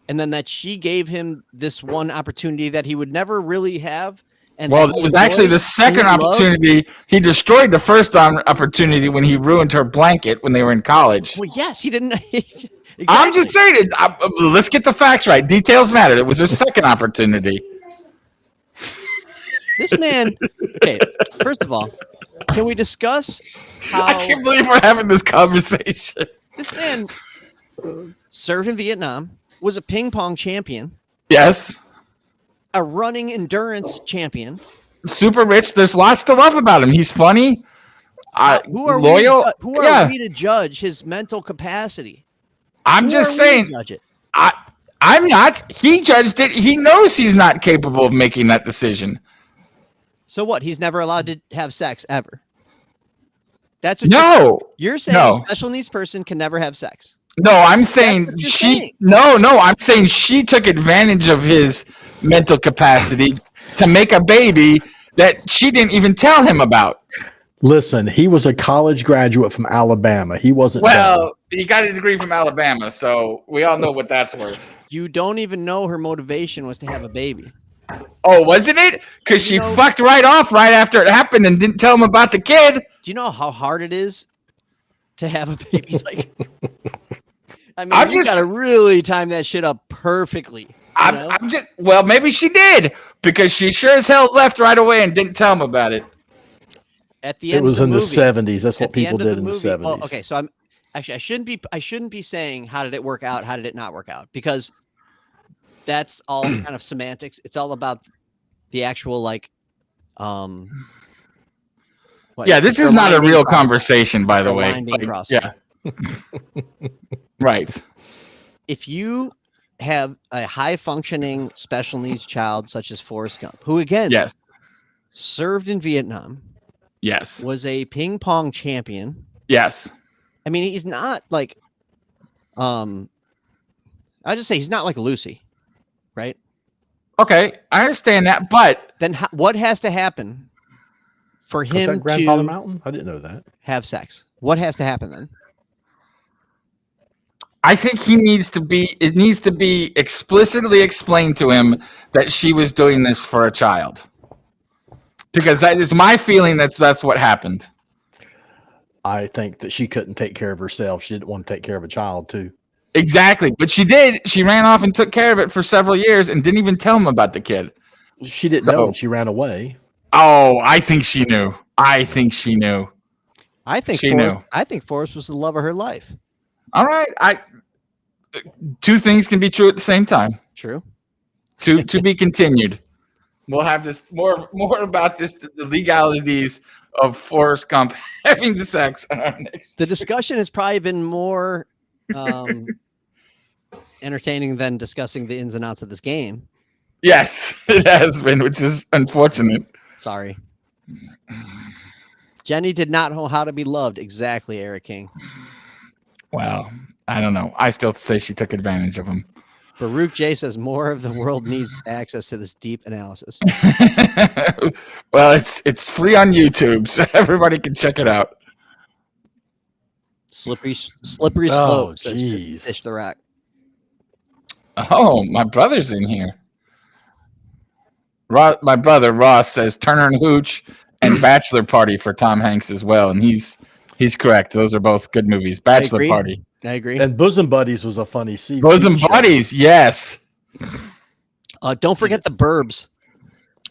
and then that she gave him this one opportunity that he would never really have. And well, it was actually the second opportunity. He destroyed the first opportunity when he ruined her blanket when they were in college. Well, yes, he didn't. Exactly. I'm just saying it. Let's get the facts right. Details matter. It was her second opportunity. This man. Okay, first of all, can we discuss how I can't believe we're having this conversation. This man served in Vietnam, was a ping pong champion. Yes. A running endurance champion. Super rich. There's lots to love about him. He's funny. Who are loyal. Who are we to judge his mental capacity? I'm just saying. Judge it? I'm not. He judged it. He knows he's not capable of making that decision. So what? He's never allowed to have sex ever. That's what you're saying. No. A special needs person can never have sex. No, I'm saying saying. No, I'm saying she took advantage of his mental capacity to make a baby that she didn't even tell him about. Listen, he was a college graduate from Alabama. He wasn't. Well, he got a degree from Alabama, so we all know what that's worth. You don't even know her motivation was to have a baby. Oh, wasn't it? Because she fucked right off right after it happened and didn't tell him about the kid. Do you know how hard it is to have a baby? Like, I mean, you gotta really time that shit up perfectly. Well, maybe she did because she sure as hell left right away and didn't tell him about it. At the end, it was of in the movie, the 70s. That's what people did in the 70s. Well, okay, so I shouldn't be saying how did it work out, how did it not work out, because that's all kind of semantics. It's all about the actual this is not a real conversation, by the way. Yeah. Right. If you have a high functioning special needs child such as Forrest Gump, who again served in Vietnam, was a ping pong champion. Yes. I mean, he's not like I just say he's not like Lucy, right? Okay, I understand that, but then what has to happen for him Grandfather Mountain? I didn't know that. Have sex. What has to happen then? I think it needs to be explicitly explained to him that she was doing this for a child. Because that is my feeling that's what happened. I think that she couldn't take care of herself. She didn't want to take care of a child too. Exactly. But she did. She ran off and took care of it for several years and didn't even tell him about the kid. She didn't know and she ran away. Oh, I think she knew. I think she knew. I think Forrest was the love of her life. All right. Two things can be true at the same time. True. To be continued. We'll have this more about this, the legalities of Forrest Gump having the sex on our next. The discussion has probably been more entertaining than discussing the ins and outs of this game. Yes, it has been, which is unfortunate. Sorry. Jenny did not know how to be loved. Exactly, Eric King. Well, I don't know. I still say she took advantage of him. Baruch J says more of the world needs access to this deep analysis. Well, it's free on YouTube, so everybody can check it out. Slippery Oh, slope. Says jeez. Fish the Rock. Oh, my brother's in here. My brother Ross says Turner and Hooch and Bachelor Party for Tom Hanks as well, and he's correct. Those are both good movies. Bachelor agree. Party. I agree. And Bosom Buddies was a funny scene. Bosom Buddies, yes. Don't forget The Burbs.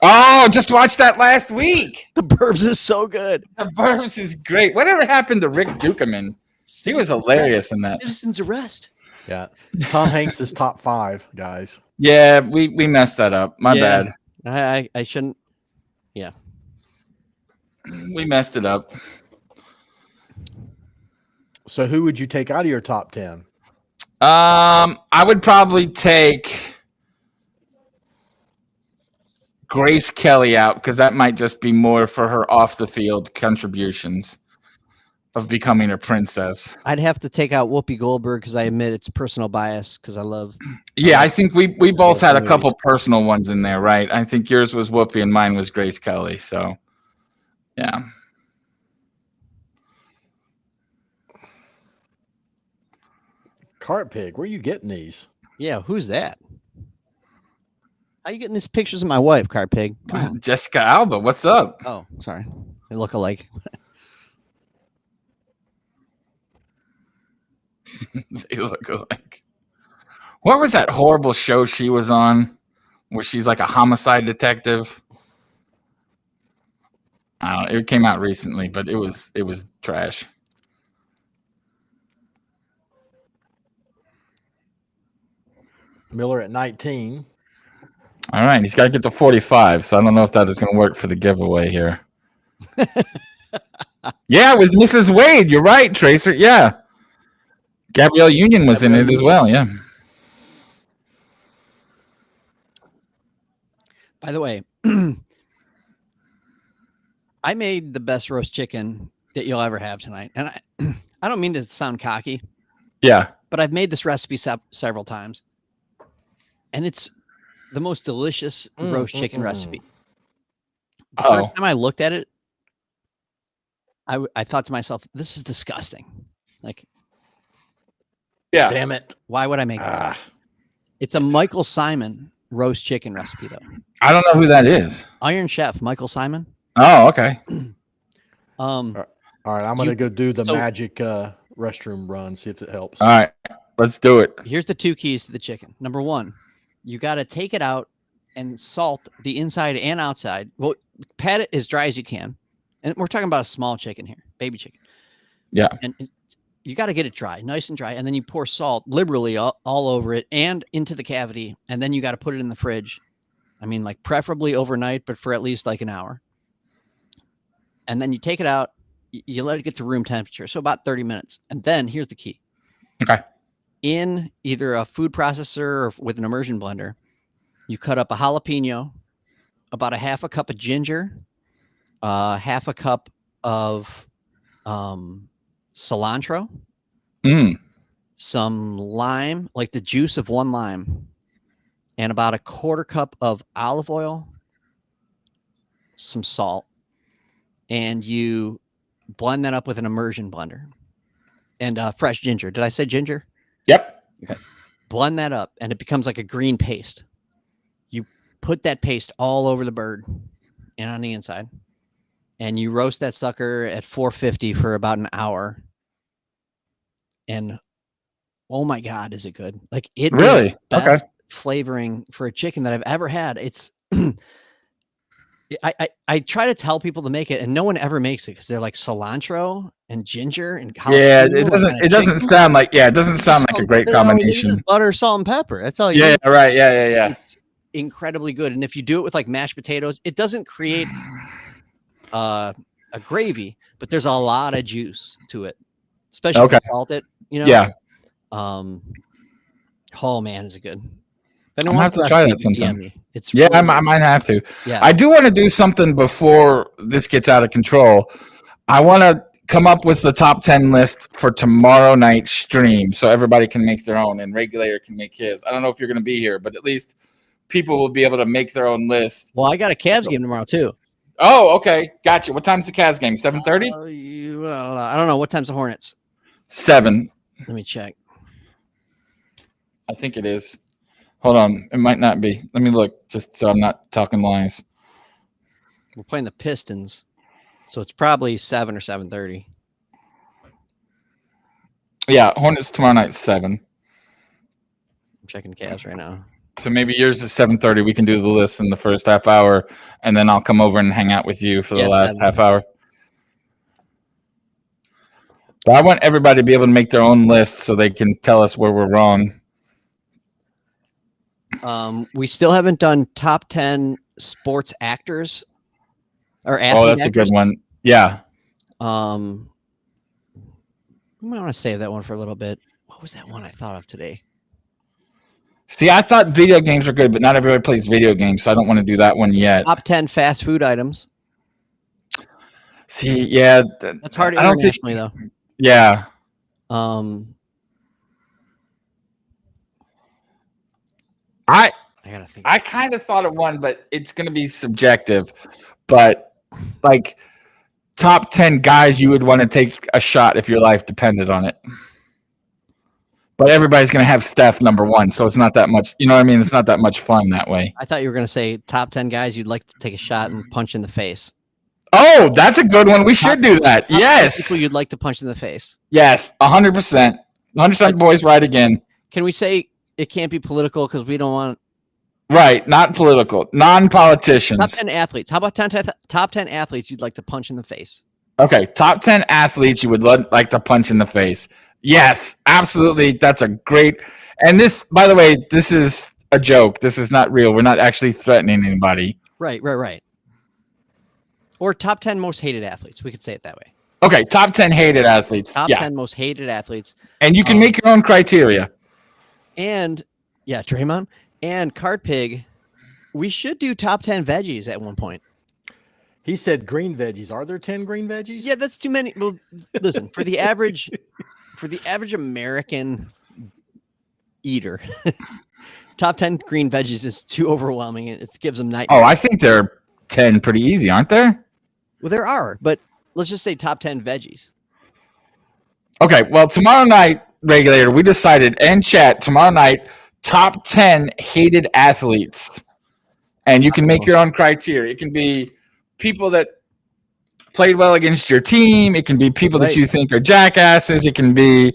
Oh, just watched that last week. The Burbs is so good. The Burbs is great. Whatever happened to Rick Dukeman? He was hilarious in that. Citizen's Arrest. Yeah. Tom Hanks is top 5, guys. Yeah, we messed that up. My bad. I shouldn't. Yeah. We messed it up. So who would you take out of your top 10? I would probably take Grace Kelly out because that might just be more for her off the field contributions of becoming a princess. I'd have to take out Whoopi Goldberg because I admit it's personal bias because I love. Yeah, I think we both had a couple personal ones in there, right? I think yours was Whoopi and mine was Grace Kelly. So, yeah. Cart Pig, where are you getting these? Yeah, who's that? How you getting these pictures of my wife, Cart Pig? Come on. Jessica Alba, what's up? Oh, sorry. They look alike. They look alike. What was that horrible show she was on where she's like a homicide detective? I don't know. It came out recently, but it was trash. Miller at 19. All right, he's got to get to 45, so I don't know if that is going to work for the giveaway here. Yeah, it was Mrs. Wade. You're right, Tracer. Yeah. Gabrielle Union was in it as well, yeah. By the way, I made the best roast chicken that you'll ever have tonight. And I don't mean to sound cocky. Yeah. But I've made this recipe several times. And it's the most delicious roast chicken recipe. The first time I looked at it, I thought to myself, this is disgusting. Like, yeah. Damn it. Why would I make this? It's a Michael Simon roast chicken recipe, though. I don't know who that is. Iron Chef, Michael Simon. Oh, okay. All right, I'm going to go do the magic restroom run, see if it helps. All right, let's do it. Here's the 2 keys to the chicken. Number 1, you got to take it out and salt the inside and outside. Well, pat it as dry as you can. And we're talking about a small chicken here, baby chicken. Yeah. And you got to get it dry, nice and dry. And then you pour salt liberally all over it and into the cavity. And then you got to put it in the fridge. I mean, like preferably overnight, but for at least like an hour. And then you take it out. You let it get to room temperature. So about 30 minutes. And then here's the key. Okay. In either a food processor or with an immersion blender, you cut up a jalapeno, about a half a cup of ginger, half a cup of cilantro, some lime, like the juice of 1 lime, and about a 1/4 cup of olive oil, some salt, and you blend that up with an immersion blender and fresh ginger. Did I say ginger? Yep. Okay. Blend that up and it becomes like a green paste. You put that paste all over the bird and on the inside. And you roast that sucker at 450 for about an hour. And oh my God, is it good? Like it really? Best flavoring for a chicken that I've ever had. It's I try to tell people to make it and no one ever makes it because they're like cilantro and ginger and yeah, it doesn't sound like a great combination. Butter, salt, and pepper. That's all you need. Right. Yeah. It's incredibly good. And if you do it with like mashed potatoes, it doesn't create a gravy, but there's a lot of juice to it, especially if you salt it, you know? Yeah. Oh man, is it good? I'm gonna have to try that sometime. It's really I might have to. Yeah. I do want to do something before this gets out of control. I want to come up with the top 10 list for tomorrow night's stream so everybody can make their own and Regulator can make his. I don't know if you're going to be here, but at least people will be able to make their own list. Well, I got a Cavs game tomorrow too. Oh, okay. Gotcha. What time's the Cavs game? 7:30? I don't know. What time's the Hornets? 7. Let me check. I think it is. Hold on. It might not be. Let me look just so I'm not talking lies. We're playing the Pistons, so it's probably 7 or 7:30. Yeah, Hornets tomorrow night 7. I'm checking Cavs right now. So maybe yours is 7:30. We can do the list in the first half hour, and then I'll come over and hang out with you for the last 7. half hour. But I want everybody to be able to make their own list so they can tell us where we're wrong. We still haven't done top 10 sports actors or athlete Oh, that's actors. a good one. Yeah. We might want to save that one for a little bit. What was that one I thought of today? See, I thought video games were good, but not everybody plays video games, so I don't want to do that one yet. Top 10 fast food items. See, yeah. That's hard I don't think- internationally, though. Yeah. I gotta think. I kind of thought of one, but it's going to be subjective. But like top 10 guys you would want to take a shot if your life depended on it. But everybody's going to have Steph number 1, so it's not that much. You know what I mean? It's not that much fun that way. I thought you were gonna say top 10 guys you'd like to take a shot and punch in the face. Oh, that's a good one. We should do that. Top 10 Yes. people you'd like to punch in the face. Yes. 100%. 100% boys right again. Can we say it can't be political because we don't want Right. Not political. Non-politicians. top 10 athletes? How about top 10 athletes you'd like to punch in the face? Okay. Top 10 athletes you would like to punch in the face. Yes, absolutely. That's a great. And this, by the way, this is a joke. This is not real. We're not actually threatening anybody. Right. Or top 10 most hated athletes. We could say it that way. Okay. Top 10 hated athletes. Top Yeah. 10 most hated athletes. And you can make your own criteria. And yeah, Draymond and Card Pig. We should do top 10 veggies at one point. He said green veggies. Are there 10 green veggies? Yeah, that's too many. Well, listen, for the average American eater, top 10 green veggies is too overwhelming. It gives them nightmares. Oh, I think they're 10 pretty easy, aren't there? Well, there are, but let's just say top 10 veggies. Okay. Well, tomorrow night, Regulator, we decided, and chat, tomorrow night, top 10 hated athletes. And you can make your own criteria. It can be people that played well against your team. It can be people that you think are jackasses. It can be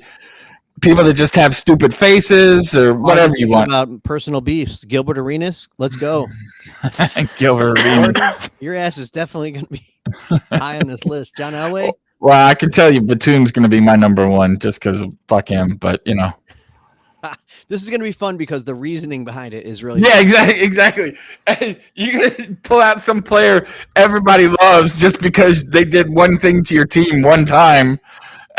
people that just have stupid faces or whatever you want. About personal beefs. Gilbert Arenas, let's go. Gilbert Arenas. Your ass is definitely going to be high on this list. John Elway? Well, I can tell you Batum's going to be my number 1 just because fuck him. But, you know. This is going to be fun because the reasoning behind it is really Yeah, exactly. You're gonna pull out some player everybody loves just because they did one thing to your team one time,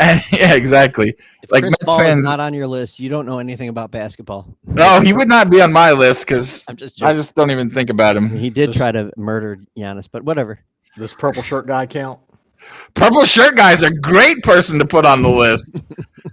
and yeah, exactly. If Like Chris Mets Paul fans, is not on your list, you don't know anything about basketball. no, he would not be on my list because I'm just I joking. just don't even think about him. He did try to murder Giannis, but whatever. Does purple shirt guy count? Purple shirt guy's a great person to put on the list.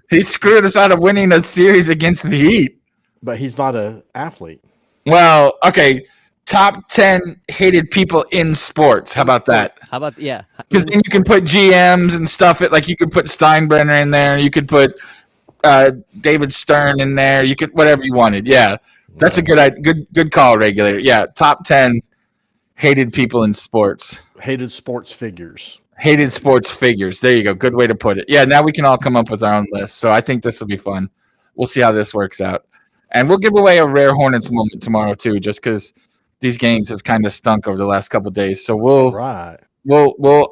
He screwed us out of winning a series against the Heat. But he's not an athlete. Well, okay. Top 10 hated people in sports. How about that? How about yeah? Because then you can put GMs and stuff. Like you could put Steinbrenner in there. You could put David Stern in there. You could whatever you wanted. Yeah, that's a good call, Regulator. Yeah, top 10 hated people in sports. Hated sports figures. Hated sports figures. There you go. Good way to put it. Yeah, now we can all come up with our own list. So I think this will be fun. We'll see how this works out. And we'll give away a rare Hornets moment tomorrow too, just because these games have kind of stunk over the last couple of days. So we'll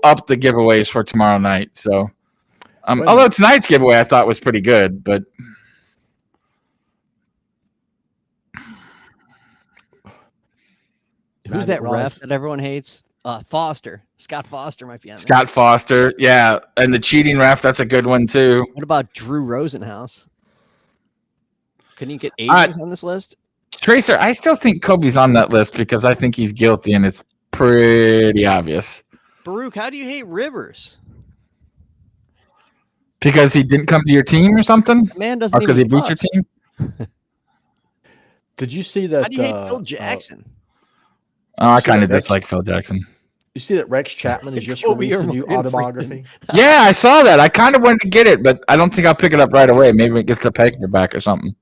up the giveaways for tomorrow night. So although tonight's giveaway I thought was pretty good, but who's that ref that everyone hates? Foster. Scott Foster might be on there. Scott Foster, yeah. And the cheating ref, that's a good one too. What about Drew Rosenhaus? Couldn't you get Asians on this list? Tracer, I still think Kobe's on that list because I think he's guilty and it's pretty obvious. Baruch, how do you hate Rivers? Because he didn't come to your team or something? The man doesn't or because he even beat your team? Did you see that? How do you hate Phil Jackson? I kind of dislike Phil Jackson. You see that Rex Chapman has just Kobe released or a new Morgan autobiography? Yeah, I saw that. I kind of wanted to get it, but I don't think I'll pick it up right away. Maybe it gets the paperback or something.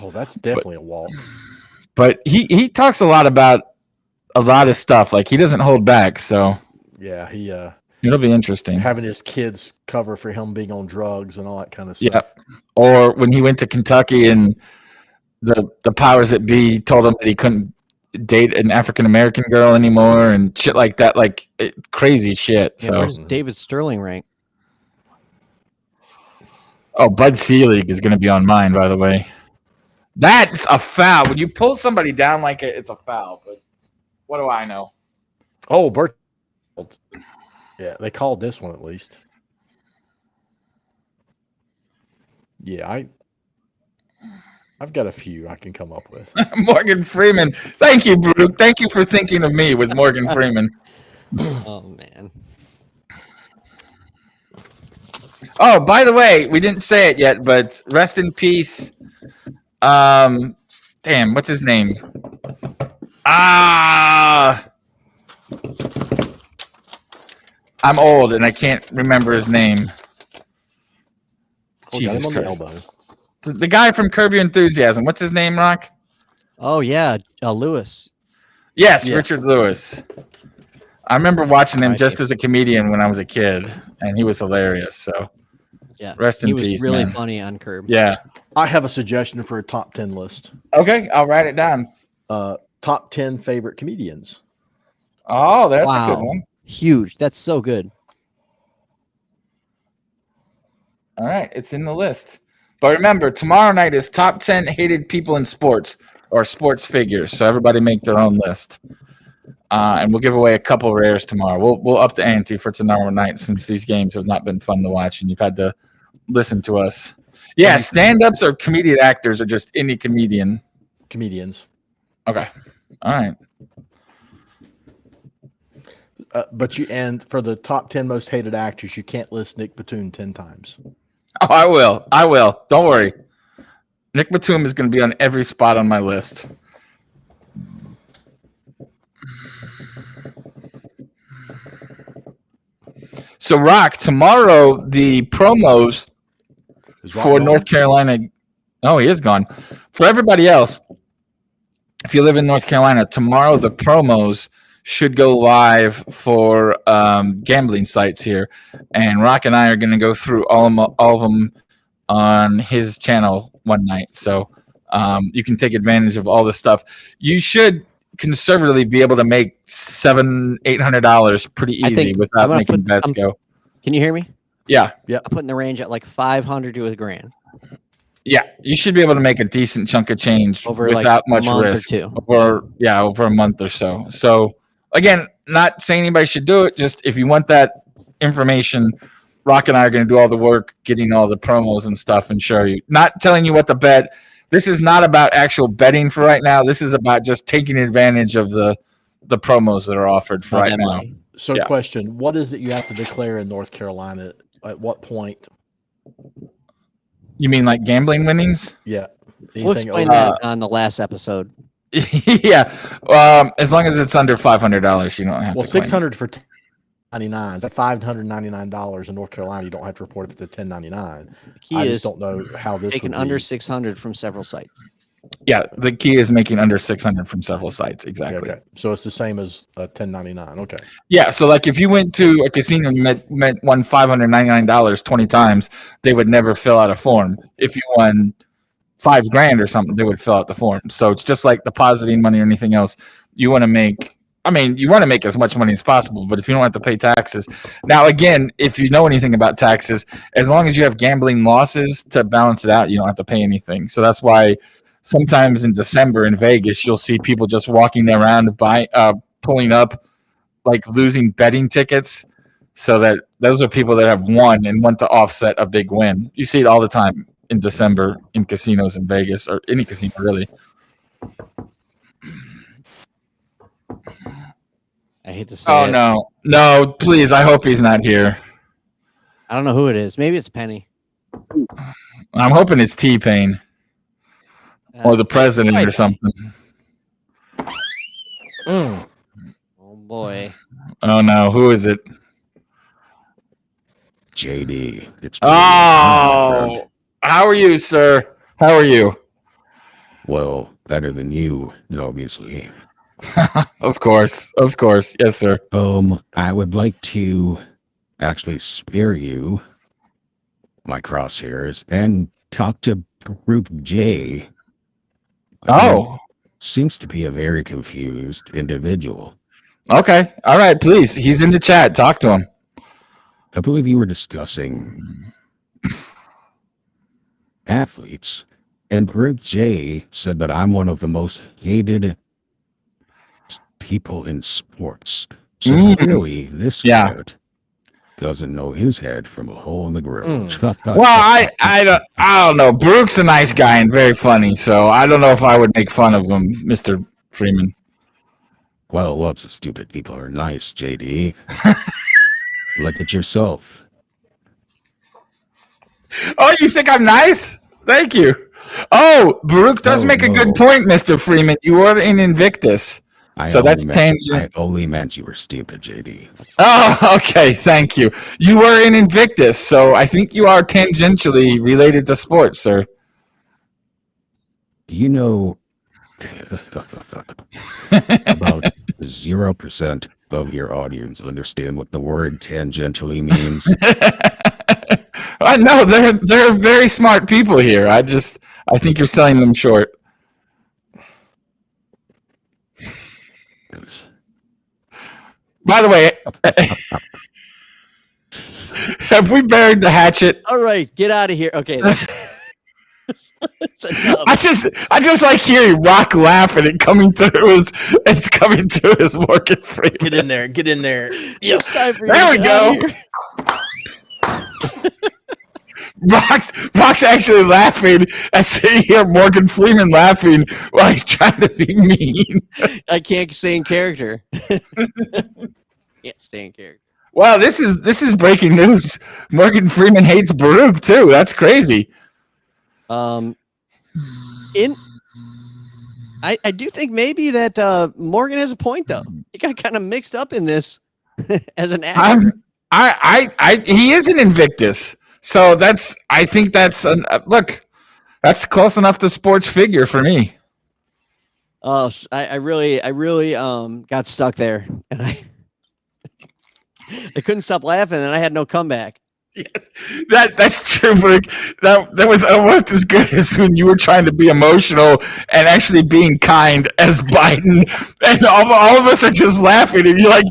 Oh, that's definitely a walk. But he talks a lot about a lot of stuff. Like he doesn't hold back, so Yeah, it'll be interesting. having his kids cover for him being on drugs and all that kind of Yeah. stuff. Or when he went to Kentucky and the powers that be told him that he couldn't date an African American girl anymore and shit like that, like crazy shit. Yeah, So where does David Sterling rank? oh, Bud Selig is going to be on mine, by the way. That's a foul. When you pull somebody down like it's a foul. But what do I know? Oh, Bert. Yeah, they called this one at least. Yeah, I've got a few I can come up with. Morgan Freeman. Thank you, Brooke. Thank you for thinking of me with Morgan Freeman. Oh man. Oh, by the way, we didn't say it yet, but rest in peace. Damn, what's his name? I'm old and I can't remember his name. Oh, got Jesus him on the Christ. elbow. The guy from Curb Your Enthusiasm. What's his name, Rock? Oh yeah, Lewis. Yes, Yeah. Richard Lewis. I remember watching him Right. just as a comedian when I was a kid, and he was hilarious. So Yeah, rest in he was peace, really man. funny on Curb. Yeah. I have a suggestion for a top 10 list. Okay, I'll write it down. Top 10 favorite comedians. Oh, that's a Wow. good one. Huge. That's so good. All right, it's in the list. But remember, tomorrow night is top 10 hated people in sports or sports figures. So everybody make their own list. And we'll give away a couple rares tomorrow. We'll up the ante for tomorrow night since these games have not been fun to watch and you've had to listen to us. Yeah, stand-ups or comedian actors or just any comedian. Comedians. Okay. All right. And for the top 10 most hated actors, you can't list Nick Batoon 10 times. Oh, I will. Don't worry. Nick Batum is going to be on every spot on my list. So, Rock, tomorrow the promos Is Rock for gone? North Carolina. Oh, he is gone. For everybody else, if you live in North Carolina, tomorrow the promos should go live for gambling sites here. And Rock and I are going to go through all of them on his channel one night. So you can take advantage of all the stuff. You should conservatively be able to make $700-800 pretty I easy think without I'm gonna making put- bets I'm- go. Can you hear me? Yeah. I'm putting the range at like 500 to $1,000 Yeah, you should be able to make a decent chunk of change over without like much a month risk. or two. Over a month or so. So again, not saying anybody should do it. Just if you want that information, Rock and I are going to do all the work, getting all the promos and stuff, and show you. Not telling you what to bet. This is not about actual betting for right now. This is about just taking advantage of the promos that are offered for All right that now. money. So, Yeah. question: what is it you have to declare in North Carolina? At what point? You mean like gambling winnings? Yeah. We'll explain over- that on the last episode. Yeah. As long as it's under $500, you don't have Well, to claim. 600 for 1099. At $599 in North Carolina, you don't have to report it to 1099. The key I is just don't know how this taking would under be. 600 from several sites. Yeah, the key is making under 600 from several sites. Exactly. Okay, so it's the same as 1099. Okay. Yeah, so like if you went to a casino and won $599 20 times, they would never fill out a form. If you won $5,000 or something, they would fill out the form. So it's just like depositing money or anything else. You want to make, you want to make as much money as possible, but if you don't have to pay taxes. Now, again, if you know anything about taxes, as long as you have gambling losses to balance it out, you don't have to pay anything. So that's why sometimes in December in Vegas, you'll see people just walking around pulling up, like losing betting tickets, so that those are people that have won and want to offset a big win. You see it all the time in December in casinos in Vegas, or any casino really. I hate to say Oh it. no, please! I hope he's not here. I don't know who it is. Maybe it's Penny. I'm hoping it's T-Pain or the president or something. Oh boy. Oh no, who is it? JD. It's Oh, how are you, sir? How are you? well, better than you, obviously. Of course. Yes, sir. I would like to actually spare you my crosshairs and talk to Group J. Oh, Seems to be a very confused individual. okay. All right, please. He's in the chat. Talk to him. I believe you were discussing athletes, and Group J said that I'm one of the most hated people in sports. So clearly, this cat doesn't know his head from a hole in the ground. Well, I don't know. Brooke's a nice guy and very funny, so I don't know if I would make fun of him, Mr. Freeman. Well, lots of stupid people are nice, JD. Look at yourself. Oh, you think I'm nice? Thank you. Oh, Baruch does make a good point, Mr. Freeman. You were in Invictus. So that's tangent. I only meant you were stupid, JD. Oh, okay. Thank you. You were in Invictus, so I think you are tangentially related to sports, sir. Do you know about 0% of your audience understand what the word tangentially means? I know they're very smart people here. I think you're selling them short. By the way, have we buried the hatchet? All right, get out of here. Okay. I just like hearing Rock laughing and coming through his Morgan Freeman. Get in there. Yes, there we go. Rock's actually laughing. I see here Morgan Freeman laughing while he's trying to be mean. I can't stay in character. Can't stay in character. Wow, this is breaking news. Morgan Freeman hates Baruch too. That's crazy. I do think maybe that Morgan has a point though. He got kind of mixed up in this as an actor. He is an Invictus. So I think that's that's close enough to sports figure for me. Oh, I really got stuck there, and I couldn't stop laughing, and I had no comeback. Yes, that's true, Rick. That was almost as good as when you were trying to be emotional and actually being kind as Biden, and all of us are just laughing, and you're like,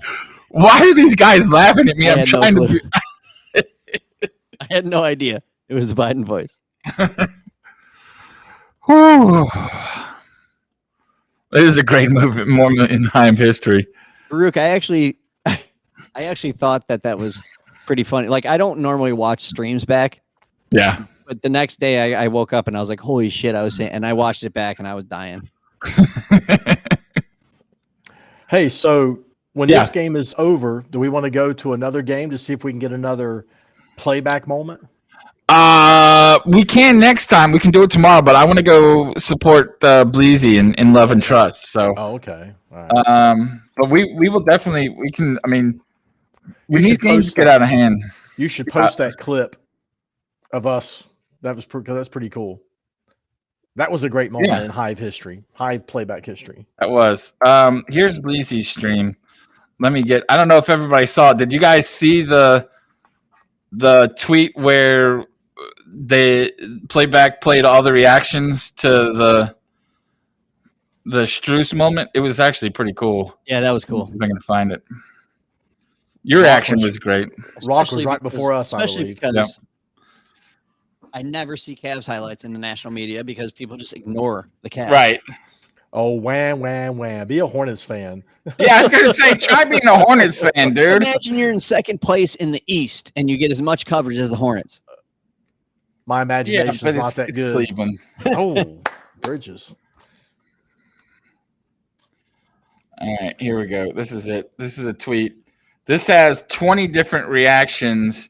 why are these guys laughing at me? I'm trying to. I had no idea it was the Biden voice. It is a great moment in Hive history. Baruch, I actually thought that was pretty funny. Like, I don't normally watch streams back. Yeah. But the next day I woke up and I was like, holy shit, and I watched it back and I was dying. Hey, so when this game is over, do we want to go to another game to see if we can get another playback moment? We can next time. We can do it tomorrow, but I want to go support Bleezy in Love and Trust. So. Oh, okay. All right. But we will definitely. We can. I mean, when these games get out of hand, you should post that clip of us. That's pretty cool. That was a great moment in Hive history, Hive playback history. That was. Here's Bleezy's stream. Let me get. I don't know if everybody saw it. Did you guys see the tweet where they played all the reactions to the Strus moment? It was actually pretty cool. Yeah, that was cool. I'm going to find it. Your reaction was great. Rock was right before us, especially because I never see Cavs highlights in the national media because people just ignore the Cavs. Right. Oh, wham. Be a Hornets fan. Yeah, I was going to say, try being a Hornets fan, dude. Imagine you're in second place in the East and you get as much coverage as the Hornets. My imagination's not that good. Cleveland. Oh, Bridges. All right, here we go. This is it. This is a tweet. This has 20 different reactions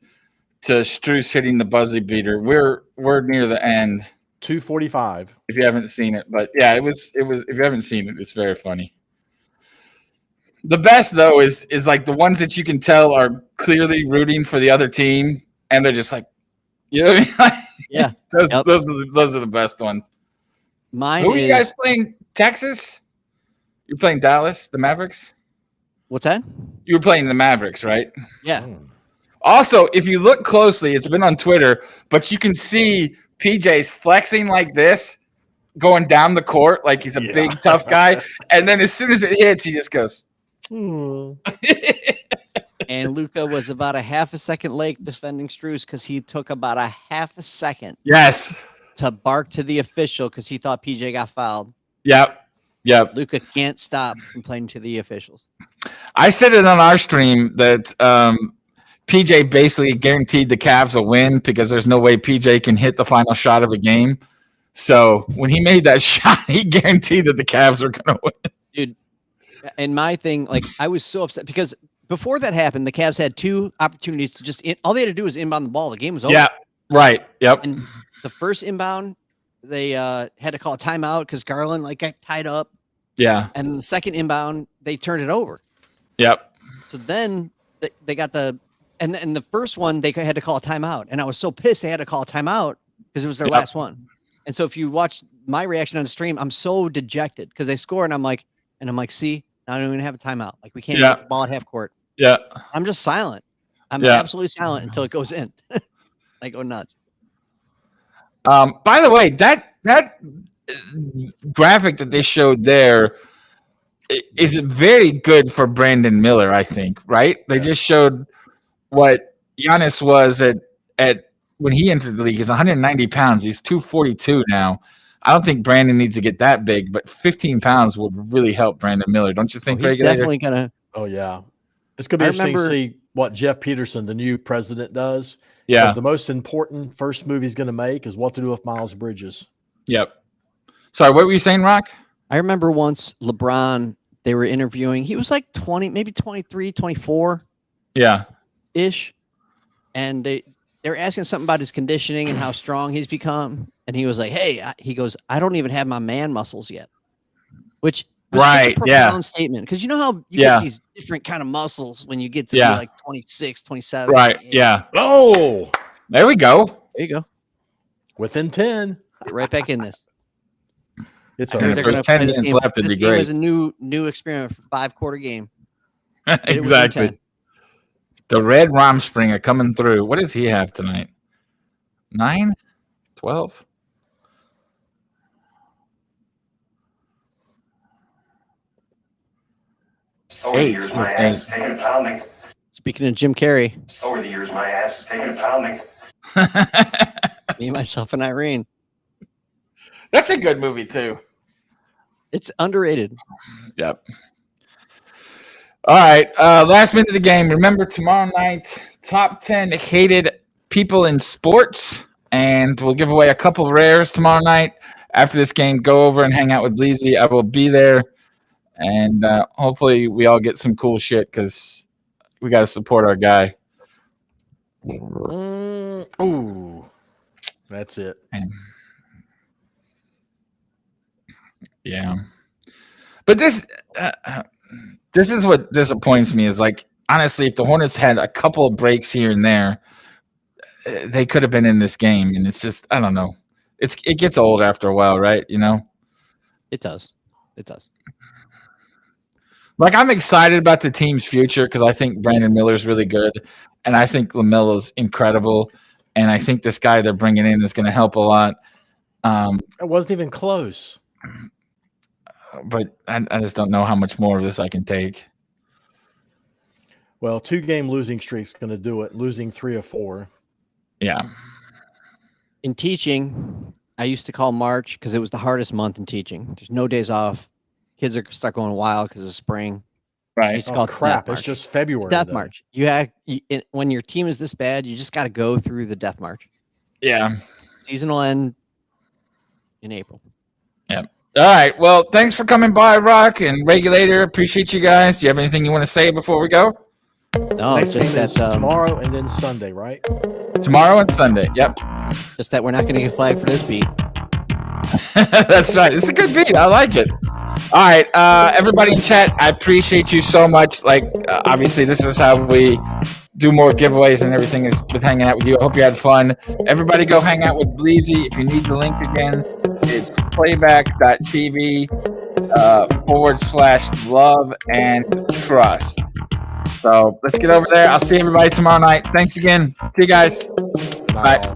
to Strus hitting the buzzer beater. We're near the end. 2:45. If you haven't seen it, but yeah, it was. If you haven't seen it, it's very funny. The best though is like the ones that you can tell are clearly rooting for the other team, and they're just like, you know what I mean? Yeah. those are the best ones. Mine Who are is you guys playing? Texas? You're playing Dallas, the Mavericks? what's that? You were playing the Mavericks, right? Yeah. Also, if you look closely, it's been on Twitter, but you can see PJ's flexing like this, going down the court like he's a big, tough guy. And then as soon as it hits, he just goes. Hmm. And Luka was about a half a second late defending Strus because he took about a half a second Yes. to bark to the official because he thought PJ got fouled. Yep. Luka can't stop complaining to the officials. I said it on our stream that PJ basically guaranteed the Cavs a win because there's no way PJ can hit the final shot of the game. So when he made that shot, he guaranteed that the Cavs were going to win. Dude, and my thing, like, I was so upset because before that happened, the Cavs had two opportunities to just all they had to do was inbound the ball. The game was over. Yeah, right. Yep. And the first inbound, they had to call a timeout because Garland got tied up. Yeah. And the second inbound, they turned it over. Yep. So then they got the first one, they had to call a timeout. And I was so pissed they had to call a timeout because it was their last one. And so if you watch my reaction on the stream, I'm so dejected because they score and I'm like, see, now I don't even have a timeout. Like we can't get the ball at half court. Yeah. I'm just silent. I'm absolutely silent until it goes in. I go nuts. By the way, that graphic that they showed there is very good for Brandon Miller, I think, right? They just showed what Giannis was at when he entered the league. He's 190 pounds. He's 242 now. I don't think Brandon needs to get that big, but 15 pounds would really help Brandon Miller. Don't you think, he's Regulator? definitely going to. Oh, yeah. It's going to be interesting to see what Jeff Peterson, the new president, does. Yeah. The most important first move he's going to make is what to do with Miles Bridges. Yep. Sorry, what were you saying, Rock? I remember once LeBron, they were interviewing. He was like 20, maybe 23, 24. Yeah. Ish. And they were asking something about his conditioning and how strong he's become. And he was like, hey, he goes, I don't even have my man muscles yet. Which was such a profound statement. Because you know how you get these different kind of muscles when you get to be like 26, 27. Right. Yeah. Oh, there we go. There you go. Within 10. Get right back in this. It's okay. There's 10 minutes left. It'd be great. This game is a new experiment for 5-quarter game. Exactly. The Red Romspringer coming through. What does he have tonight? 9? 12? Over the years, my ass has taken a pounding. Speaking of Jim Carrey. Over the years, my ass has taken a pounding. Me, myself, and Irene. That's a good movie, too. It's underrated. Yep. All right. Last minute of the game. Remember, tomorrow night, top 10 hated people in sports. And we'll give away a couple rares tomorrow night. After this game, go over and hang out with Bleezy. I will be there. And hopefully we all get some cool shit because we got to support our guy. Ooh. That's it. Yeah. But this is what disappoints me is, like, honestly, if the Hornets had a couple of breaks here and there, they could have been in this game. And it's just, I don't know. It gets old after a while, right? You know? It does. It does. Like, I'm excited about the team's future because I think Brandon Miller's really good. And I think LaMelo's incredible. And I think this guy they're bringing in is going to help a lot. It wasn't even close. But I just don't know how much more of this I can take. Well, 2-game losing streak's going to do it. Losing 3 of 4. Yeah. In teaching, I used to call March because it was the hardest month in teaching. There's no days off. Kids start going wild because of spring. Right. It's called crap. It's just February. Death March. When your team is this bad, you just got to go through the Death March. Yeah. Season will end in April. Yeah. All right. Well, thanks for coming by, Rock and Regulator. Appreciate you guys. Do you have anything you want to say before we go? No, Next just game is that tomorrow and then Sunday, right? Tomorrow and Sunday. Yep. Just that we're not going to get flagged for this beat. That's right. It's a good beat. I like it. All right, everybody in chat, I appreciate you so much. Like, obviously, this is how we do more giveaways and everything is with hanging out with you. I hope you had fun. Everybody go hang out with Bleezy. If you need the link again, it's playback.tv /love and trust. So let's get over there. I'll see everybody tomorrow night. Thanks again. See you guys. Bye.